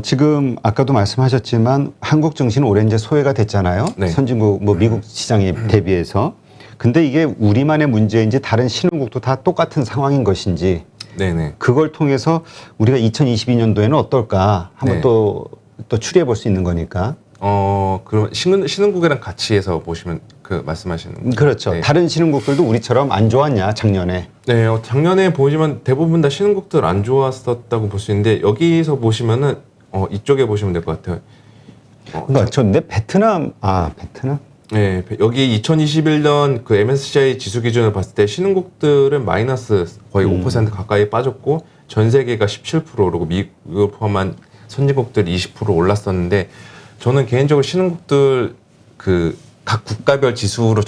지금 아까도 말씀하셨지만 한국 증시는 올해 이제 소외가 됐잖아요. 네. 선진국 뭐 미국 시장에 대비해서. 근데 이게 우리만의 문제인지 다른 신흥국도 다 똑같은 상황인 것인지 네네. 그걸 통해서 우리가 2022년도에는 어떨까 한번 네. 또 추리해 볼 수 있는 거니까. 그럼 신흥국이랑 같이 해서 보시면 그 말씀하시는 거죠? 그렇죠. 네. 다른 신흥국들도 우리처럼 안 좋았냐 작년에. 네, 작년에 보시면 대부분 다 신흥국들 안 좋았었다고 볼 수 있는데 여기서 보시면은 이쪽에 보시면 될 것 같아요. 그러니까 근데 베트남. 네, 여기 2021년 그 MSCI 지수 기준을 봤을 때 신흥국들은 마이너스 거의 5% 가까이 빠졌고 전 세계가 17% 오르고 미국을 포함한 선진국들이 20% 올랐었는데 저는 개인적으로 신흥국들 그 각 국가별 지수로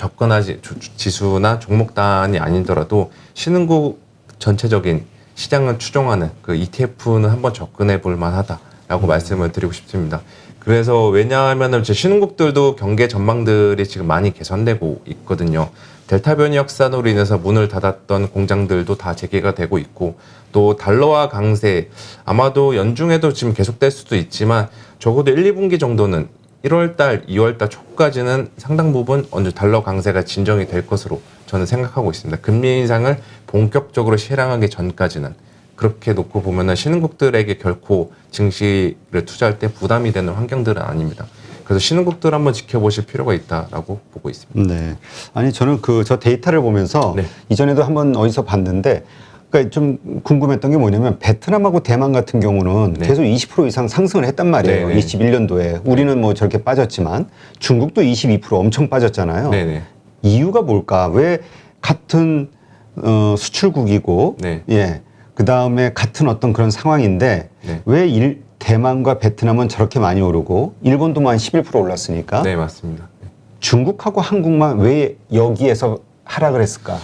지수나 종목단이 아니더라도 신흥국 전체적인 시장을 추종하는 그 ETF는 한번 접근해 볼 만하다라고 말씀을 드리고 싶습니다. 그래서 왜냐하면은 신흥국들도 경계 전망들이 지금 많이 개선되고 있거든요. 델타 변이 확산으로 인해서 문을 닫았던 공장들도 다 재개가 되고 있고 또 달러화 강세 아마도 연중에도 지금 계속될 수도 있지만 적어도 1, 2분기 정도는 1월달, 2월달 초까지는 상당 부분 어느 달러 강세가 진정이 될 것으로 저는 생각하고 있습니다. 금리 인상을 본격적으로 실행하기 전까지는 그렇게 놓고 보면은 신흥국들에게 결코 증시를 투자할 때 부담이 되는 환경들은 아닙니다. 그래서 신흥국들 한번 지켜보실 필요가 있다라고 보고 있습니다. 네. 아니 저는 저 데이터를 보면서 네. 이전에도 한번 어디서 봤는데 그러니까 좀 궁금했던 게 뭐냐면 베트남하고 대만 같은 경우는 네. 계속 20% 이상 상승을 했단 말이에요. 네네. 21년도에. 우리는 뭐 저렇게 빠졌지만 중국도 22% 엄청 빠졌잖아요. 네네. 이유가 뭘까? 왜 같은 수출국이고 네. 예. 그다음에 같은 어떤 그런 상황인데 네. 왜 대만과 베트남은 저렇게 많이 오르고 일본도 한 11% 올랐으니까 네, 맞습니다. 네. 중국하고 한국만 왜 여기에서 하락을 했을까?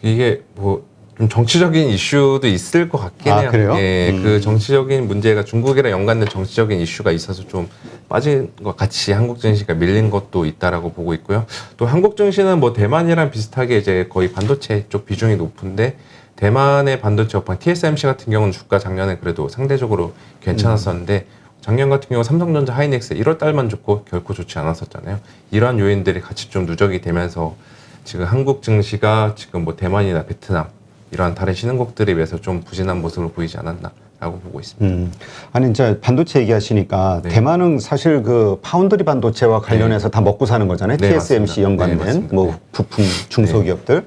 이게 뭐 좀 정치적인 이슈도 있을 것 같긴 해요. 그래요? 예, 그 정치적인 문제가 중국이랑 연관된 정치적인 이슈가 있어서 좀 빠진 것 같이 한국 증시가 밀린 것도 있다라고 보고 있고요. 또 한국 증시는 뭐 대만이랑 비슷하게 이제 거의 반도체 쪽 비중이 높은데 대만의 반도체 업황 TSMC 같은 경우는 주가 작년에 그래도 상대적으로 괜찮았었는데 작년 같은 경우 삼성전자 하이닉스 1월 달만 좋고 결코 좋지 않았었잖아요. 이러한 요인들이 같이 좀 누적이 되면서 지금 한국 증시가 지금 뭐 대만이나 베트남 이러한 다른 신흥국들에 비해서 좀 부진한 모습을 보이지 않았나라고 보고 있습니다. 아니 이제 반도체 얘기하시니까 네. 대만은 사실 그 파운드리 반도체와 관련해서 다 먹고 사는 거잖아요. 네, TSMC 맞습니다. 연관된 네, 맞습니다. 뭐 네. 부품 중소기업들.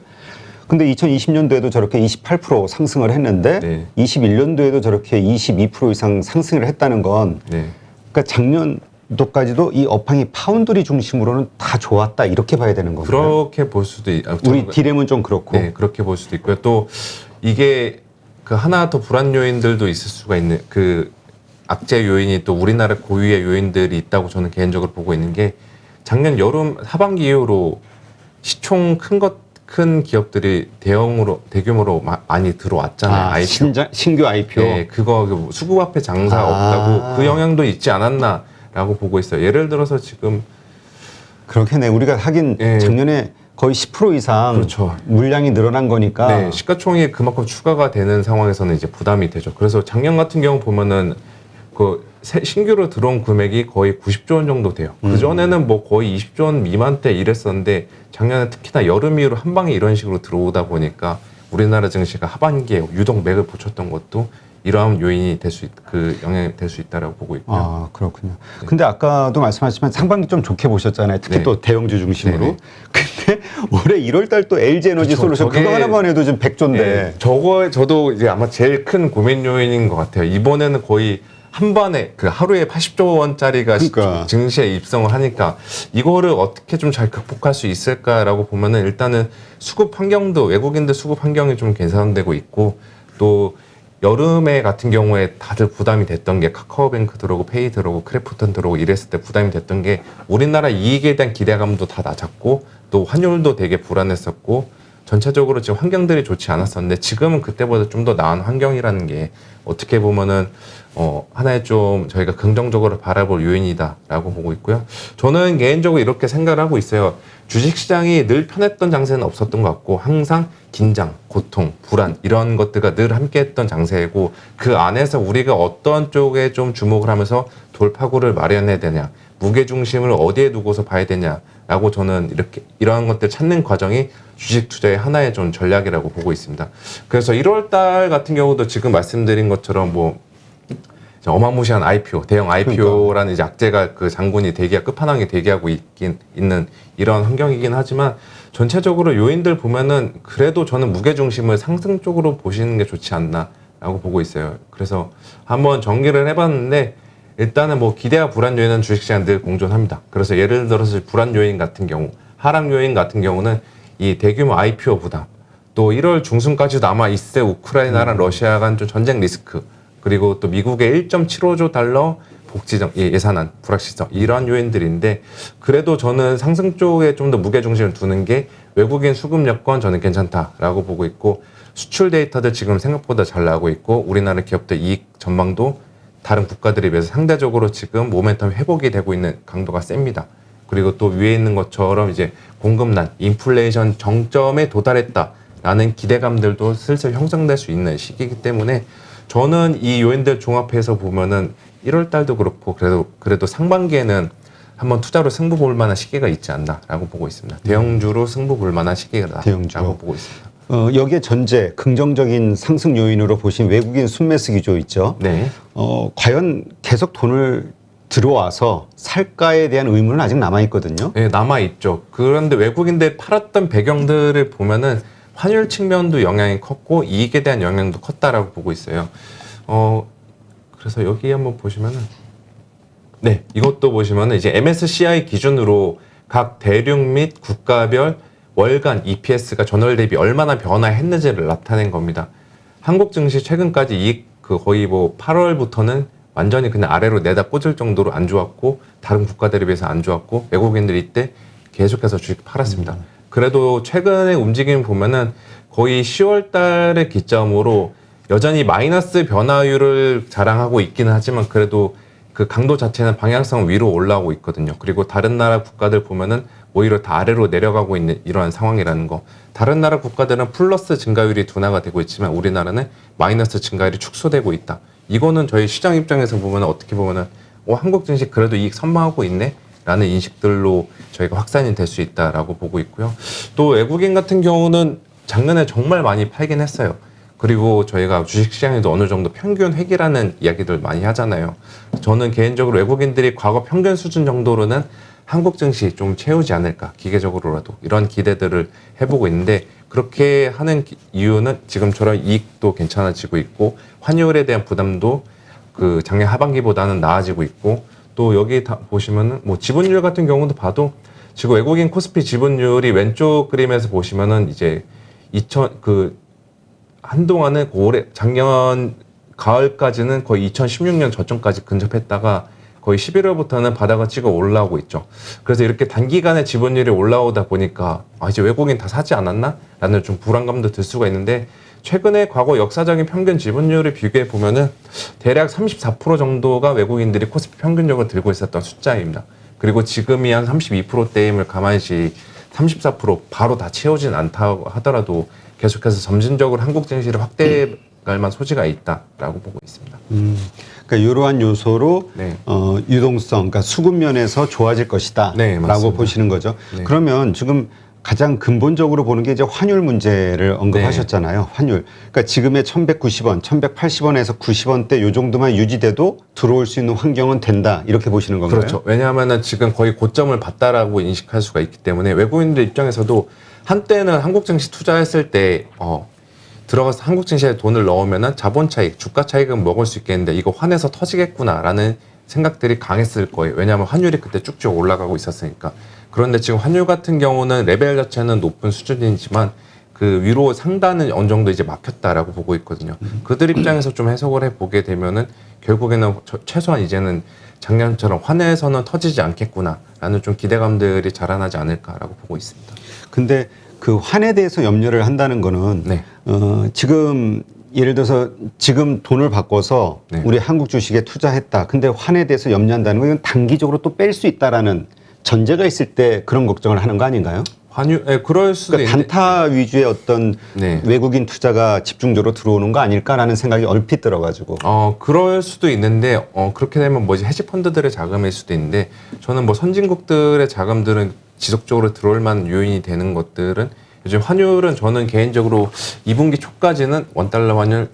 근데 2020년도에도 저렇게 28% 상승을 했는데 네. 21년도에도 저렇게 22% 이상 상승을 했다는 건 네. 그러니까 작년도까지도 이 업황이 파운드리 중심으로는 다 좋았다 이렇게 봐야 되는 건가요? 그렇게 볼 수도 우리 디램은 좀 그렇고. 네, 그렇게 볼 수도 있고요. 또 이게 그 하나 더 불안 요인들도 있을 수가 있는 그 악재 요인이 또 우리나라 고유의 요인들이 있다고 저는 개인적으로 보고 있는 게 작년 여름 하반기 이후로 시총 큰 기업들이 대규모로 많이 들어왔잖아요. IPO. 신규 IPO. 네, 그거 수급 앞에 장사 없다고 그 영향도 있지 않았나라고 보고 있어요. 예를 들어서 지금 그렇겠네. 우리가 하긴 예. 작년에 거의 10% 이상 그렇죠. 물량이 늘어난 거니까. 네, 시가총액이 그만큼 추가가 되는 상황에서는 이제 부담이 되죠. 그래서 작년 같은 경우 보면은 신규로 들어온 금액이 거의 90조 원 정도 돼요. 그 전에는 뭐 거의 20조 원 미만대 이랬었는데 작년에 특히나 여름 이후로 한 방에 이런 식으로 들어오다 보니까 우리나라 증시가 하반기에 유독 맥을 붙였던 것도 이러한 요인이 영향이 될 수 있다라고 보고 있고요. 아, 그렇군요. 근데 아까도 말씀하셨지만 상반기 좀 좋게 보셨잖아요. 특히 네. 또 대형주 중심으로. 네네. 근데 올해 1월 달 또 LG 에너지 그쵸, 솔루션 저게- 그거 하나만 해도 지금 100조인데. 네, 저도 이제 아마 제일 큰 고민 요인인 것 같아요. 이번에는 거의 한 번에 하루에 80조 원짜리가 그러니까. 증시에 입성을 하니까 이거를 어떻게 좀 잘 극복할 수 있을까라고 보면은 일단은 수급 환경도 외국인들 수급 환경이 좀 개선되고 있고 또 여름에 같은 경우에 다들 부담이 됐던 게 카카오뱅크 들어오고 페이 들어오고 크래프톤 들어오고 이랬을 때 부담이 됐던 게 우리나라 이익에 대한 기대감도 다 낮았고 또 환율도 되게 불안했었고 전체적으로 지금 환경들이 좋지 않았었는데 지금은 그때보다 좀 더 나은 환경이라는 게 어떻게 보면은 하나의 좀 저희가 긍정적으로 바라볼 요인이다라고 보고 있고요. 저는 개인적으로 이렇게 생각을 하고 있어요. 주식시장이 늘 편했던 장세는 없었던 것 같고 항상 긴장, 고통, 불안 이런 것들과 늘 함께했던 장세이고 그 안에서 우리가 어떤 쪽에 좀 주목을 하면서 돌파구를 마련해야 되냐, 무게중심을 어디에 두고서 봐야 되냐라고 저는 이러한 것들 찾는 과정이 주식 투자의 하나의 좀 전략이라고 보고 있습니다. 그래서 1월 달 같은 경우도 지금 말씀드린 것처럼 어마무시한 IPO, 대형 IPO라는 이제 악재가 장군이 끝판왕에 대기하고 있는 이런 환경이긴 하지만 전체적으로 요인들 보면은 그래도 저는 무게중심을 상승 쪽으로 보시는 게 좋지 않나라고 보고 있어요. 그래서 한번 정리를 해봤는데 일단은 기대와 불안 요인은 주식시장 늘 공존합니다. 그래서 예를 들어서 불안 요인 같은 경우, 하락 요인 같은 경우는 이 대규모 IPO 부담, 또 1월 중순까지도 아마 있을 우크라이나랑 러시아 간 좀 전쟁 리스크, 그리고 또 미국의 1.75조 달러 복지정 예산안 불확실성 이런 요인들인데 그래도 저는 상승 쪽에 좀 더 무게중심을 두는 게 외국인 수급 여건 저는 괜찮다라고 보고 있고 수출 데이터들 지금 생각보다 잘 나오고 있고 우리나라 기업들 이익 전망도 다른 국가들에 비해서 상대적으로 지금 모멘텀 회복이 되고 있는 강도가 셉니다. 그리고 또 위에 있는 것처럼 이제 공급난, 인플레이션 정점에 도달했다라는 기대감들도 슬슬 형성될 수 있는 시기이기 때문에 저는 이 요인들 종합해서 보면은 1월 달도 그렇고 그래도 상반기에는 한번 투자로 승부 볼 만한 시기가 있지 않나라고 보고 있습니다. 대형주로 승부 볼 만한 시기라고 보고 있습니다. 여기에 전제 긍정적인 상승 요인으로 보신 외국인 순매수 기조 있죠. 네. 과연 계속 돈을 들어와서 살까에 대한 의문은 아직 남아 있거든요. 네, 남아 있죠. 그런데 외국인들 팔았던 배경들을 보면은 환율 측면도 영향이 컸고 이익에 대한 영향도 컸다라고 보고 있어요. 그래서 여기 한번 보시면은 네, 이것도 보시면은 이제 MSCI 기준으로 각 대륙 및 국가별 월간 EPS가 전월 대비 얼마나 변화했는지를 나타낸 겁니다. 한국 증시 최근까지 이익 거의 8월부터는 완전히 그냥 아래로 내다 꽂을 정도로 안 좋았고 다른 국가들에 비해서 안 좋았고 외국인들이 이때 계속해서 주식 팔았습니다. 그래도 최근의 움직임 보면은 거의 10월 달의 기점으로 여전히 마이너스 변화율을 자랑하고 있기는 하지만 그래도 그 강도 자체는 방향성 위로 올라오고 있거든요. 그리고 다른 나라 국가들 보면은 오히려 다 아래로 내려가고 있는 이러한 상황이라는 거. 다른 나라 국가들은 플러스 증가율이 둔화가 되고 있지만 우리나라는 마이너스 증가율이 축소되고 있다. 이거는 저희 시장 입장에서 보면 어떻게 보면은 한국 증시 그래도 이익 선방하고 있네 라는 인식들로 저희가 확산이 될 수 있다라고 보고 있고요. 또 외국인 같은 경우는 작년에 정말 많이 팔긴 했어요. 그리고 저희가 주식시장에도 어느 정도 평균 회귀라는 이야기들 많이 하잖아요. 저는 개인적으로 외국인들이 과거 평균 수준 정도로는 한국 증시 좀 채우지 않을까, 기계적으로라도 이런 기대들을 해보고 있는데 그렇게 하는 이유는 지금처럼 이익도 괜찮아지고 있고 환율에 대한 부담도 작년 하반기보다는 나아지고 있고 또 여기 다 보시면은 지분율 같은 경우도 봐도 지금 외국인 코스피 지분율이 왼쪽 그림에서 보시면은 이제 한동안은 올해 작년 가을까지는 거의 2016년 저점까지 근접했다가 거의 11월부터는 바닥을 찍어 올라오고 있죠. 그래서 이렇게 단기간에 지분율이 올라오다 보니까 이제 외국인 다 사지 않았나? 라는 좀 불안감도 들 수가 있는데 최근에 과거 역사적인 평균 지분율을 비교해 보면은 대략 34% 정도가 외국인들이 코스피 평균적으로 들고 있었던 숫자입니다. 그리고 지금이 한 32%대임을 가만히 34% 바로 다 채우진 않다고 하더라도 계속해서 점진적으로 한국 증시를 확대해 갈 만한 소지가 있다라고 보고 있습니다. 그러니까 이러한 요소로 네. 유동성, 그러니까 수급 면에서 좋아질 것이다라고 네, 맞습니다. 보시는 거죠. 네. 그러면 지금 가장 근본적으로 보는 게 이제 환율 문제를 언급하셨잖아요. 환율. 그러니까 지금의 1,190원, 1,180원에서 90원대 요 정도만 유지돼도 들어올 수 있는 환경은 된다. 이렇게 보시는 건가요? 그렇죠. 왜냐하면은 지금 거의 고점을 봤다라고 인식할 수가 있기 때문에 외국인들 입장에서도 한때는 한국 증시 투자했을 때 들어가서 한국 증시에 돈을 넣으면은 자본 차익, 주가 차익은 먹을 수 있겠는데 이거 환해서 터지겠구나라는 생각들이 강했을 거예요. 왜냐하면 환율이 그때 쭉쭉 올라가고 있었으니까. 그런데 지금 환율 같은 경우는 레벨 자체는 높은 수준이지만 그 위로 상단은 어느 정도 이제 막혔다라고 보고 있거든요. 그들 입장에서 좀 해석을 해보게 되면은 결국에는 최소한 이제는 작년처럼 환해서는 터지지 않겠구나라는 좀 기대감들이 자라나지 않을까라고 보고 있습니다. 근데 그 환에 대해서 염려를 한다는 거는 네. 지금 예를 들어서 지금 돈을 바꿔서 네. 우리 한국 주식에 투자했다. 근데 환에 대해서 염려한다는 건 이건 단기적으로 또 뺄 수 있다라는 전제가 있을 때 그런 걱정을 하는 거 아닌가요? 환율, 그럴 수도 그러니까 있는데. 단타 위주의 어떤 네. 외국인 투자가 집중적으로 들어오는 거 아닐까라는 생각이 얼핏 들어가지고. 그럴 수도 있는데, 그렇게 되면 뭐지, 헤지 펀드들의 자금일 수도 있는데, 저는 뭐 선진국들의 자금들은 지속적으로 들어올 만한 요인이 되는 것들은 요즘 환율은 저는 개인적으로 2분기 초까지는 원달러 환율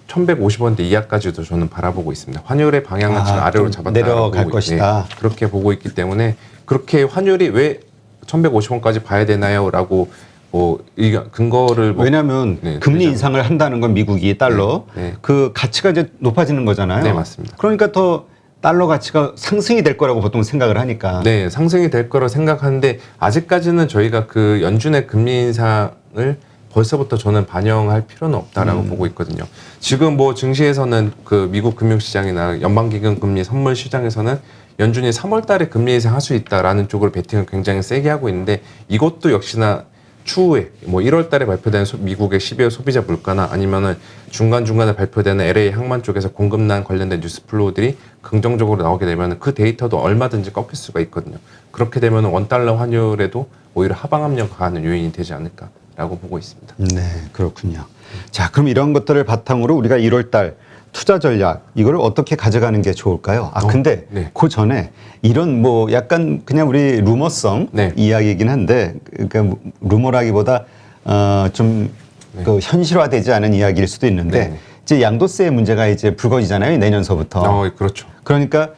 1150원대 이하까지도 저는 바라보고 있습니다. 환율의 방향은 지금 아래로 잡았다. 내려갈 것이다. 그렇게 보고 있기 때문에 그렇게 환율이 왜 1150원까지 봐야 되나요? 라고 근거를 왜냐하면 금리 인상을 한다는 건 미국이 달러 네. 그 가치가 이제 높아지는 거잖아요. 네, 맞습니다. 그러니까 더 달러 가치가 상승이 될 거라고 보통 생각을 하니까. 네, 상승이 될 거라고 생각하는데 아직까지는 저희가 그 연준의 금리 인상을 벌써부터 저는 반영할 필요는 없다라고 보고 있거든요. 지금 뭐 증시에서는 그 미국 금융시장이나 연방기금 금리 선물 시장에서는 연준이 3월 달에 금리 인상할 수 있다라는 쪽으로 베팅을 굉장히 세게 하고 있는데 이것도 역시나 추후에 뭐 1월 달에 발표되는 미국의 12월 소비자 물가나 아니면은 중간중간에 발표되는 LA 항만 쪽에서 공급난 관련된 뉴스 플로우들이 긍정적으로 나오게 되면 그 데이터도 얼마든지 꺾일 수가 있거든요. 그렇게 되면 원달러 환율에도 오히려 하방 압력 가하는 요인이 되지 않을까라고 보고 있습니다. 네, 그렇군요. 자, 그럼 이런 것들을 바탕으로 우리가 1월 달 투자 전략 이거를 어떻게 가져가는 게 좋을까요? 근데 네. 그 전에 이런 뭐 약간 그냥 우리 루머성 네. 이야기이긴 한데 그러니까 루머라기보다 좀 그 현실화되지 않은 이야기일 수도 있는데 네. 이제 양도세 문제가 이제 불거지잖아요, 내년서부터. 그렇죠. 그러니까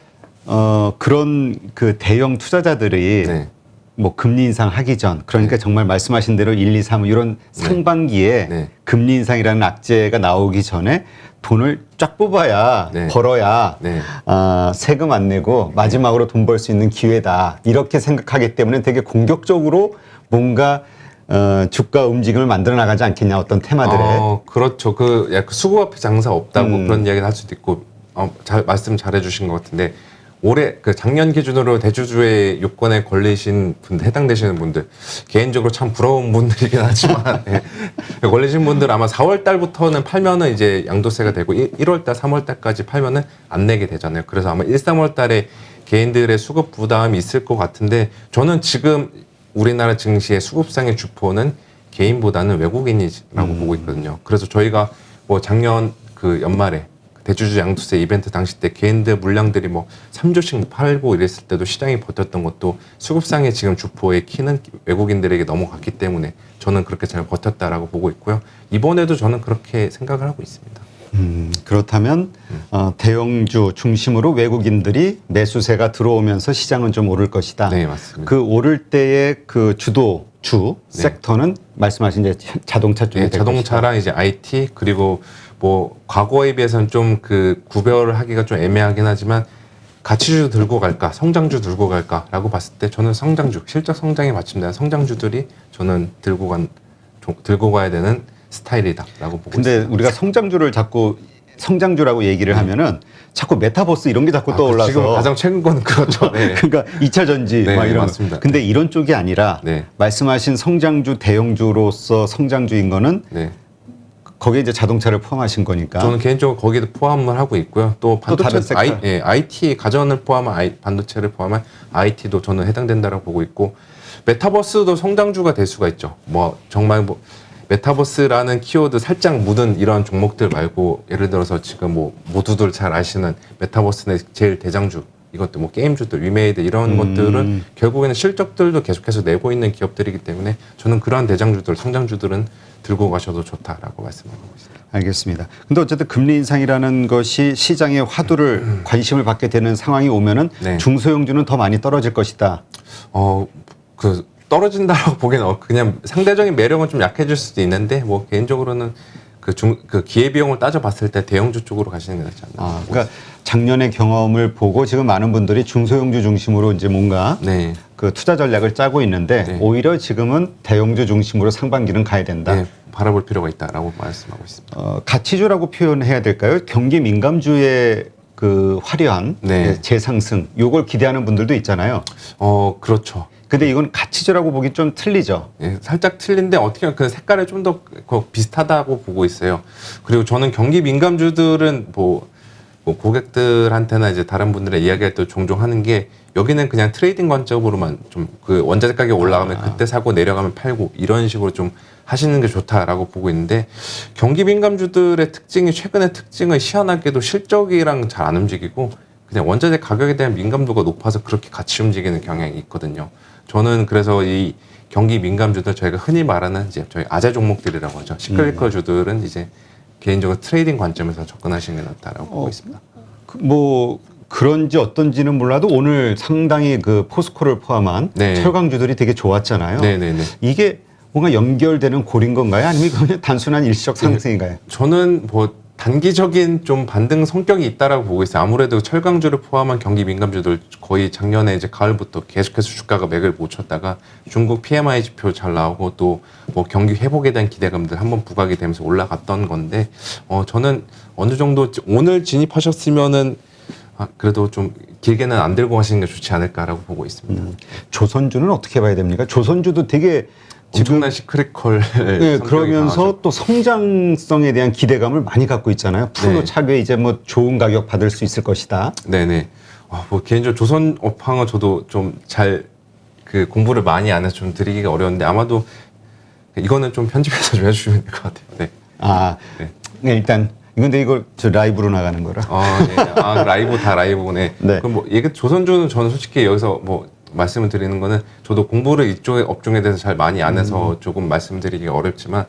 그런 그 대형 투자자들이 네. 뭐 금리 인상 하기 전 그러니까 정말 말씀하신 대로 1, 2, 3 이런 상반기에 네. 금리 인상이라는 악재가 나오기 전에 돈을 쫙 뽑아야 네. 벌어야 네. 세금 안 내고 마지막으로 돈 벌 수 있는 기회다 이렇게 생각하기 때문에 되게 공격적으로 뭔가 주가 움직임을 만들어 나가지 않겠냐 어떤 테마들에. 그렇죠. 약간 수급 앞에 장사 없다고 그런 이야기를 할 수도 있고 말씀 잘해주신 것 같은데 올해 그 작년 기준으로 대주주의 요건에 걸리신 분들 해당되시는 분들 개인적으로 참 부러운 분들이긴 하지만 걸리신 분들 아마 4월 달부터는 팔면은 이제 양도세가 되고 1월 달, 3월 달까지 팔면은 안 내게 되잖아요. 그래서 아마 1, 3월 달에 개인들의 수급 부담이 있을 것 같은데 저는 지금 우리나라 증시의 수급상의 주포는 개인보다는 외국인이라고 보고 있거든요. 그래서 저희가 뭐 작년 그 연말에 대주주 양도세 이벤트 당시 때 개인들 물량들이 뭐 3조씩 팔고 이랬을 때도 시장이 버텼던 것도 수급상의 지금 주포의 키는 외국인들에게 넘어갔기 때문에 저는 그렇게 잘 버텼다라고 보고 있고요. 이번에도 저는 그렇게 생각을 하고 있습니다. 그렇다면 대형주 중심으로 외국인들이 매수세가 들어오면서 시장은 좀 오를 것이다. 네, 맞습니다. 그 오를 때의 그 주 네. 섹터는 말씀하신 이제 자동차 쪽이 네, 될 자동차랑 이제 IT 그리고 뭐 과거에 비해서는 좀 그 구별을 하기가 좀 애매하긴 하지만 가치주 들고 갈까 성장주 들고 갈까라고 봤을 때 저는 성장주 실적 성장에 맞춤된 성장주들이 저는 들고 가야 되는 스타일이다라고 보고 근데 있습니다. 우리가 성장주를 자꾸 성장주라고 얘기를 하면은 자꾸 메타버스 이런 게 자꾸 떠올라서 지금 가장 최근 건 그렇죠. 네. 그러니까 2차 전지 네, 막 이런 맞습니다. 근데 이런 쪽이 아니라 네. 말씀하신 성장주 대형주로서 성장주인 거는 네. 거기에 이제 자동차를 포함하신 거니까. 저는 개인적으로 거기도 포함을 하고 있고요. 또 다른 반도체 섹터. IT 가전을 포함한 반도체를 포함한 IT도 저는 해당된다고 보고 있고 메타버스도 성장주가 될 수가 있죠. 뭐 정말 뭐 메타버스라는 키워드 살짝 묻은 이런 종목들 말고 예를 들어서 지금 뭐 모두들 잘 아시는 메타버스의 제일 대장주 이것도 뭐 게임주들, 위메이드 이런 것들은 결국에는 실적들도 계속해서 내고 있는 기업들이기 때문에 저는 그러한 대장주들, 성장주들은 들고 가셔도 좋다라고 말씀하고 있습니다. 알겠습니다. 근데 어쨌든 금리 인상이라는 것이 시장의 화두를 관심을 받게 되는 상황이 오면은 네. 중소형주는 더 많이 떨어질 것이다. 그 떨어진다라고 보기에는 그냥 상대적인 매력은 좀 약해질 수도 있는데 뭐 개인적으로는 그 기회비용을 따져봤을 때 대형주 쪽으로 가시는 게 낫지 않나. 그러니까 작년의 경험을 보고 지금 많은 분들이 중소형주 중심으로 이제 뭔가 네. 그 투자 전략을 짜고 있는데 네. 오히려 지금은 대형주 중심으로 상반기는 가야 된다. 네, 바라볼 필요가 있다라고 말씀하고 있습니다. 가치주라고 표현해야 될까요? 경기 민감주의 그 화려한 네. 재상승, 요걸 기대하는 분들도 있잖아요. 그렇죠. 근데 이건 가치주라고 보기 좀 틀리죠. 예, 살짝 틀린데 어떻게 보면 그 색깔이 좀 더 비슷하다고 보고 있어요. 그리고 저는 경기 민감주들은 뭐 고객들한테나 이제 다른 분들의 이야기할 때 종종 하는 게 여기는 그냥 트레이딩 관점으로만 좀 그 원자재 가격 올라가면 그때 사고 내려가면 팔고 이런 식으로 좀 하시는 게 좋다라고 보고 있는데 경기 민감주들의 특징이 최근의 특징은 희한하게도 실적이랑 잘 안 움직이고 그냥 원자재 가격에 대한 민감도가 높아서 그렇게 같이 움직이는 경향이 있거든요. 저는 그래서 이 경기 민감주들 저희가 흔히 말하는 이제 저희 아재 종목들이라고 하죠. 시클리컬 주들은 이제 개인적으로 트레이딩 관점에서 접근하시는 게 낫다라고 보고 있습니다. 뭐 그런지 어떤지는 몰라도 오늘 상당히 그 포스코를 포함한 네. 철강주들이 되게 좋았잖아요. 네네네. 이게 뭔가 연결되는 고리인 건가요? 아니면 그냥 단순한 일시적 상승인가요? 저는 뭐 단기적인 좀 반등 성격이 있다라고 보고 있어요. 아무래도 철강주를 포함한 경기 민감주들 거의 작년에 이제 가을부터 계속해서 주가가 맥을 못 쳤다가 중국 PMI 지표 잘 나오고 또 뭐 경기 회복에 대한 기대감들 한번 부각이 되면서 올라갔던 건데 저는 어느 정도 오늘 진입하셨으면은 그래도 좀 길게는 안 들고 가시는 게 좋지 않을까라고 보고 있습니다. 조선주는 어떻게 봐야 됩니까? 조선주도 되게 엄청난 시크릿컬 네, 그러면서 또 성장성에 대한 기대감을 많이 갖고 있잖아요. 프로 네. 차게 이제 뭐 좋은 가격 받을 수 있을 것이다. 네네. 뭐 개인적으로 조선 업황은 저도 좀 잘 그 공부를 많이 안 해서 좀 드리기가 어려운데 아마도 이거는 좀 편집해서 좀 해주시면 될 것 같아요. 네. 네, 일단 근데 이걸 저 라이브로 나가는 거라. 네. 라이브 다 라이브네. 네. 그럼 뭐 이게 조선주는 저는 솔직히 여기서 뭐 말씀을 드리는 거는 저도 공부를 이쪽의 업종에 대해서 잘 많이 안 해서 조금 말씀드리기가 어렵지만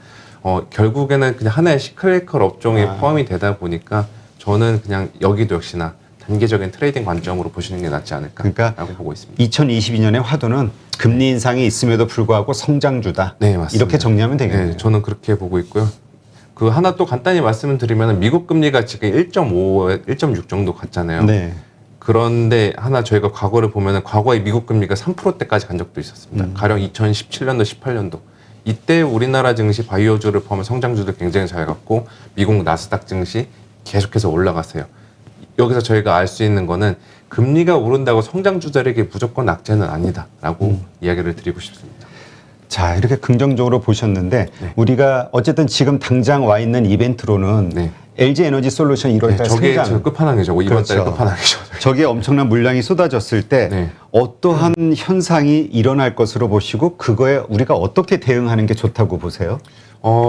결국에는 그냥 하나의 시크릿컬 업종에 포함이 되다 보니까 저는 그냥 여기도 역시나 단기적인 트레이딩 관점으로 보시는 게 낫지 않을까라고 그러니까 보고 있습니다. 2022년의 화두는 금리 인상이 있음에도 불구하고 성장주다. 네, 맞습니다. 이렇게 정리하면 되겠네요. 네, 저는 그렇게 보고 있고요. 그 하나 또 간단히 말씀을 드리면 미국 금리가 지금 1.5, 1.6 정도 갔잖아요. 네. 그런데 하나 저희가 과거를 보면은 과거에 미국 금리가 3%대까지 간 적도 있었습니다. 가령 2017년도, 18년도. 이때 우리나라 증시 바이오주를 포함한 성장주들 굉장히 잘 갔고 미국 나스닥 증시 계속해서 올라갔어요. 여기서 저희가 알 수 있는 거는 금리가 오른다고 성장주들에게 무조건 악재는 아니다라고 이야기를 드리고 싶습니다. 자, 이렇게 긍정적으로 보셨는데 네. 우리가 어쨌든 지금 당장 와 있는 이벤트로는 네. LG 에너지 솔루션 1월 달 저게 상장. 저 끝판왕이죠. 이번 달에 그렇죠. 끝판왕이죠. 저게 엄청난 물량이 쏟아졌을 때 네. 어떠한 현상이 일어날 것으로 보시고 그거에 우리가 어떻게 대응하는 게 좋다고 보세요?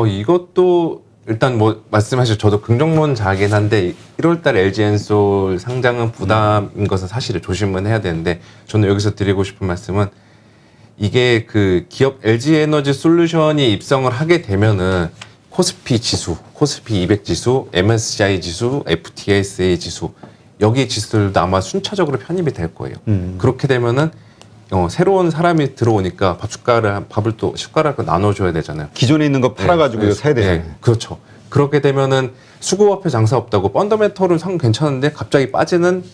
이것도 일단 뭐 말씀하신 저도 긍정론자긴 한데 1월 달에 LG엔솔 상장은 부담인 것은 사실을 조심은 해야 되는데 저는 여기서 드리고 싶은 말씀은 이게 그 기업 LG에너지 솔루션이 입성을 하게 되면은 코스피 지수, 코스피 200 지수, MSCI 지수, FTSA 지수 여기 지수들도 아마 순차적으로 편입이 될 거예요. 그렇게 되면은 새로운 사람이 들어오니까 밥을 또 숟가락을 나눠줘야 되잖아요. 기존에 있는 거 팔아가지고 이거 사야 되잖아요. 그렇죠. 그렇게 되면은 수급화폐 장사 없다고 펀더멘털은 괜찮은데 갑자기 빠지는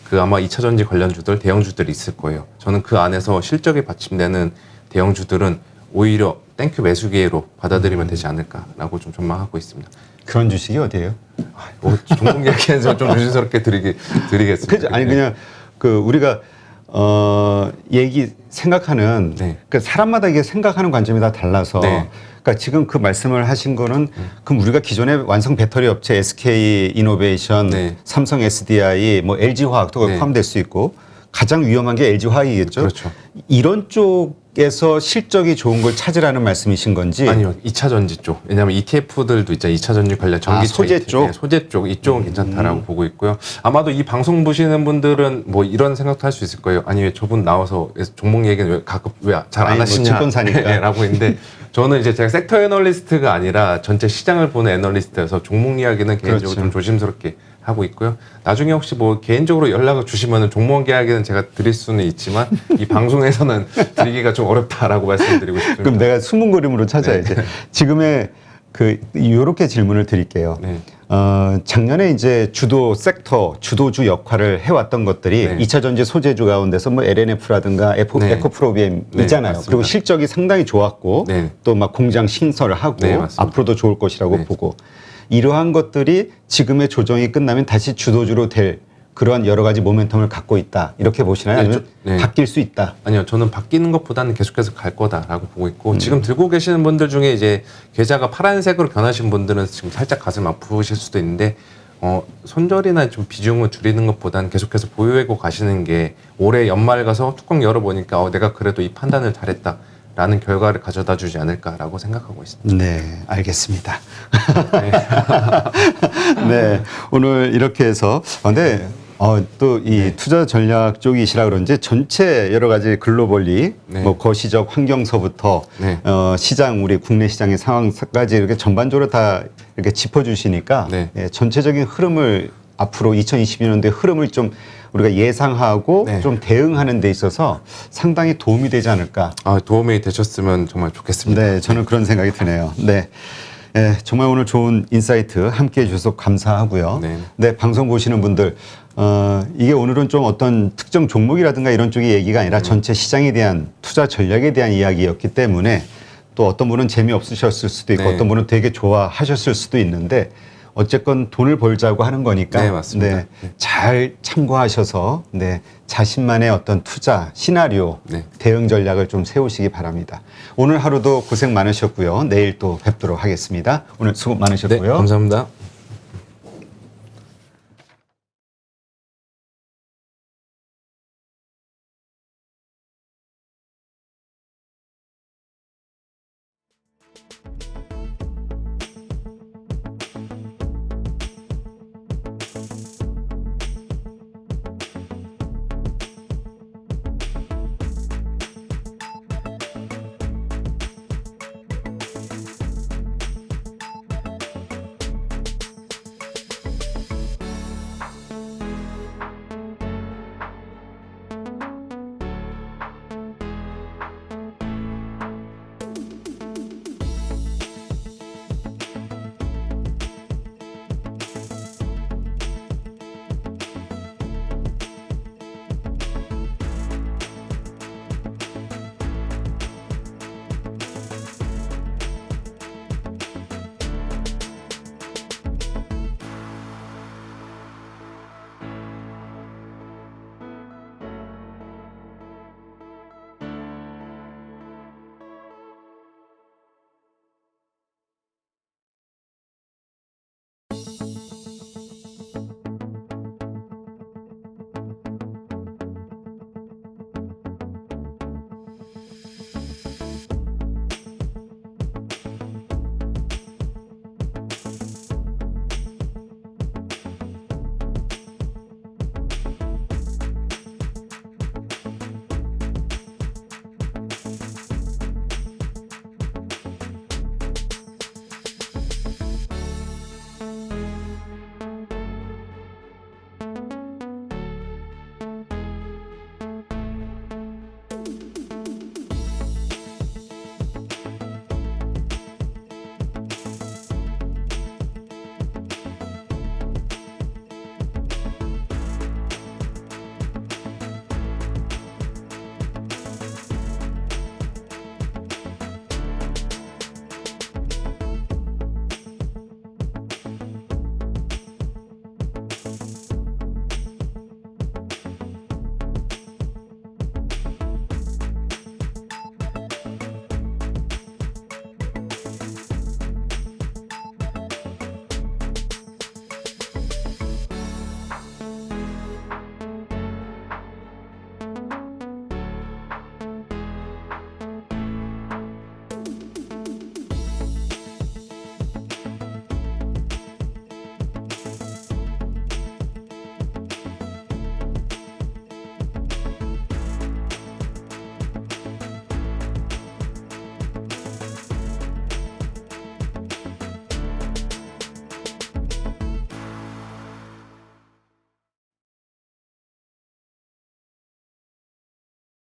그 아마 2차 전지 관련주들, 대형주들이 있을 거예요. 저는 그 안에서 실적이 받침되는 대형주들은 오히려 땡큐 매수 기회로 받아들이면 되지 않을까라고 좀 전망하고 있습니다. 그런 주식이 어디예요? 종목 얘기해서 좀 조심스럽게 드리겠습니다. 그죠? 아니 그냥 그 우리가 생각하는 네. 그 사람마다 이게 생각하는 관점이 다 달라서 네. 그러니까 지금 그 말씀을 하신 거는 그럼 우리가 기존의 완성 배터리 업체 SK 이노베이션, 네. 삼성 SDI, 뭐 LG 화학도 네. 포함될 수 있고 가장 위험한 게 LG 화학이겠죠. 그렇죠. 이런 쪽에서 실적이 좋은 걸 찾으라는 말씀이신 건지 아니요, 2차 전지 쪽. 왜냐하면 ETF들도 있잖아요. 2차 전지 관련 전기차 소재 ETF. 쪽? 네, 소재 쪽 이쪽은 괜찮다라고 보고 있고요. 아마도 이 방송 보시는 분들은 뭐 이런 생각도 할 수 있을 거예요. 아니 왜 저분 나와서 종목 얘기는 왜 가끔 왜 잘 아니, 안 뭐 하시냐? 증권사니까. 라고 했는데 저는 이제 제가 섹터 애널리스트가 아니라 전체 시장을 보는 애널리스트여서 종목 이야기는 개인적으로 그렇죠. 좀 조심스럽게 하고 있고요. 나중에 혹시 뭐 개인적으로 연락을 주시면은 종목 이야기는 제가 드릴 수는 있지만 이 방송에서는 드리기가 좀 어렵다라고 말씀드리고 싶습니다. 그럼 내가 숨은 그림으로 찾아야지. 지금의 요렇게 질문을 드릴게요. 네. 작년에 이제 주도 섹터, 주도주 역할을 해왔던 것들이 네. 2차 전지 소재주 가운데서 뭐 LNF라든가 네. 에코프로비엠 네, 있잖아요. 맞습니다. 그리고 실적이 상당히 좋았고 네. 또 막 공장 신설을 하고 네, 맞습니다. 앞으로도 좋을 것이라고 네. 보고 이러한 것들이 지금의 조정이 끝나면 다시 주도주로 될 그러한 여러 가지 모멘텀을 갖고 있다. 이렇게 보시나요? 네, 아니면 네. 바뀔 수 있다. 아니요, 저는 바뀌는 것보다는 계속해서 갈 거다라고 보고 있고 지금 들고 계시는 분들 중에 이제 계좌가 파란색으로 변하신 분들은 지금 살짝 가슴 아프실 수도 있는데 손절이나 좀 비중을 줄이는 것보다는 계속해서 보유하고 가시는 게 올해 연말 가서 뚜껑 열어보니까 내가 그래도 이 판단을 잘했다라는 결과를 가져다 주지 않을까라고 생각하고 있습니다. 네, 알겠습니다. 네, 오늘 이렇게 해서 근데 또 이 투자 전략 쪽이시라 그런지 전체 여러 가지 글로벌리 네. 뭐 거시적 환경서부터 네. 시장 우리 국내 시장의 상황까지 이렇게 전반적으로 다 이렇게 짚어주시니까 네. 예, 전체적인 흐름을 앞으로 2022년도의 흐름을 좀 우리가 예상하고 네. 좀 대응하는 데 있어서 상당히 도움이 되지 않을까. 도움이 되셨으면 정말 좋겠습니다. 네, 저는 그런 생각이 드네요. 네. 예, 정말 오늘 좋은 인사이트 함께 해주셔서 감사하고요. 네. 네, 방송 보시는 분들, 이게 오늘은 좀 어떤 특정 종목이라든가 이런 쪽의 얘기가 아니라 전체 시장에 대한 투자 전략에 대한 이야기였기 때문에 또 어떤 분은 재미없으셨을 수도 있고 네. 어떤 분은 되게 좋아하셨을 수도 있는데 어쨌건 돈을 벌자고 하는 거니까 네, 맞습니다. 네, 잘 참고하셔서 네, 자신만의 어떤 투자 시나리오 네. 대응 전략을 좀 세우시기 바랍니다. 오늘 하루도 고생 많으셨고요. 내일 또 뵙도록 하겠습니다. 오늘 수고 네, 많으셨고요. 감사합니다.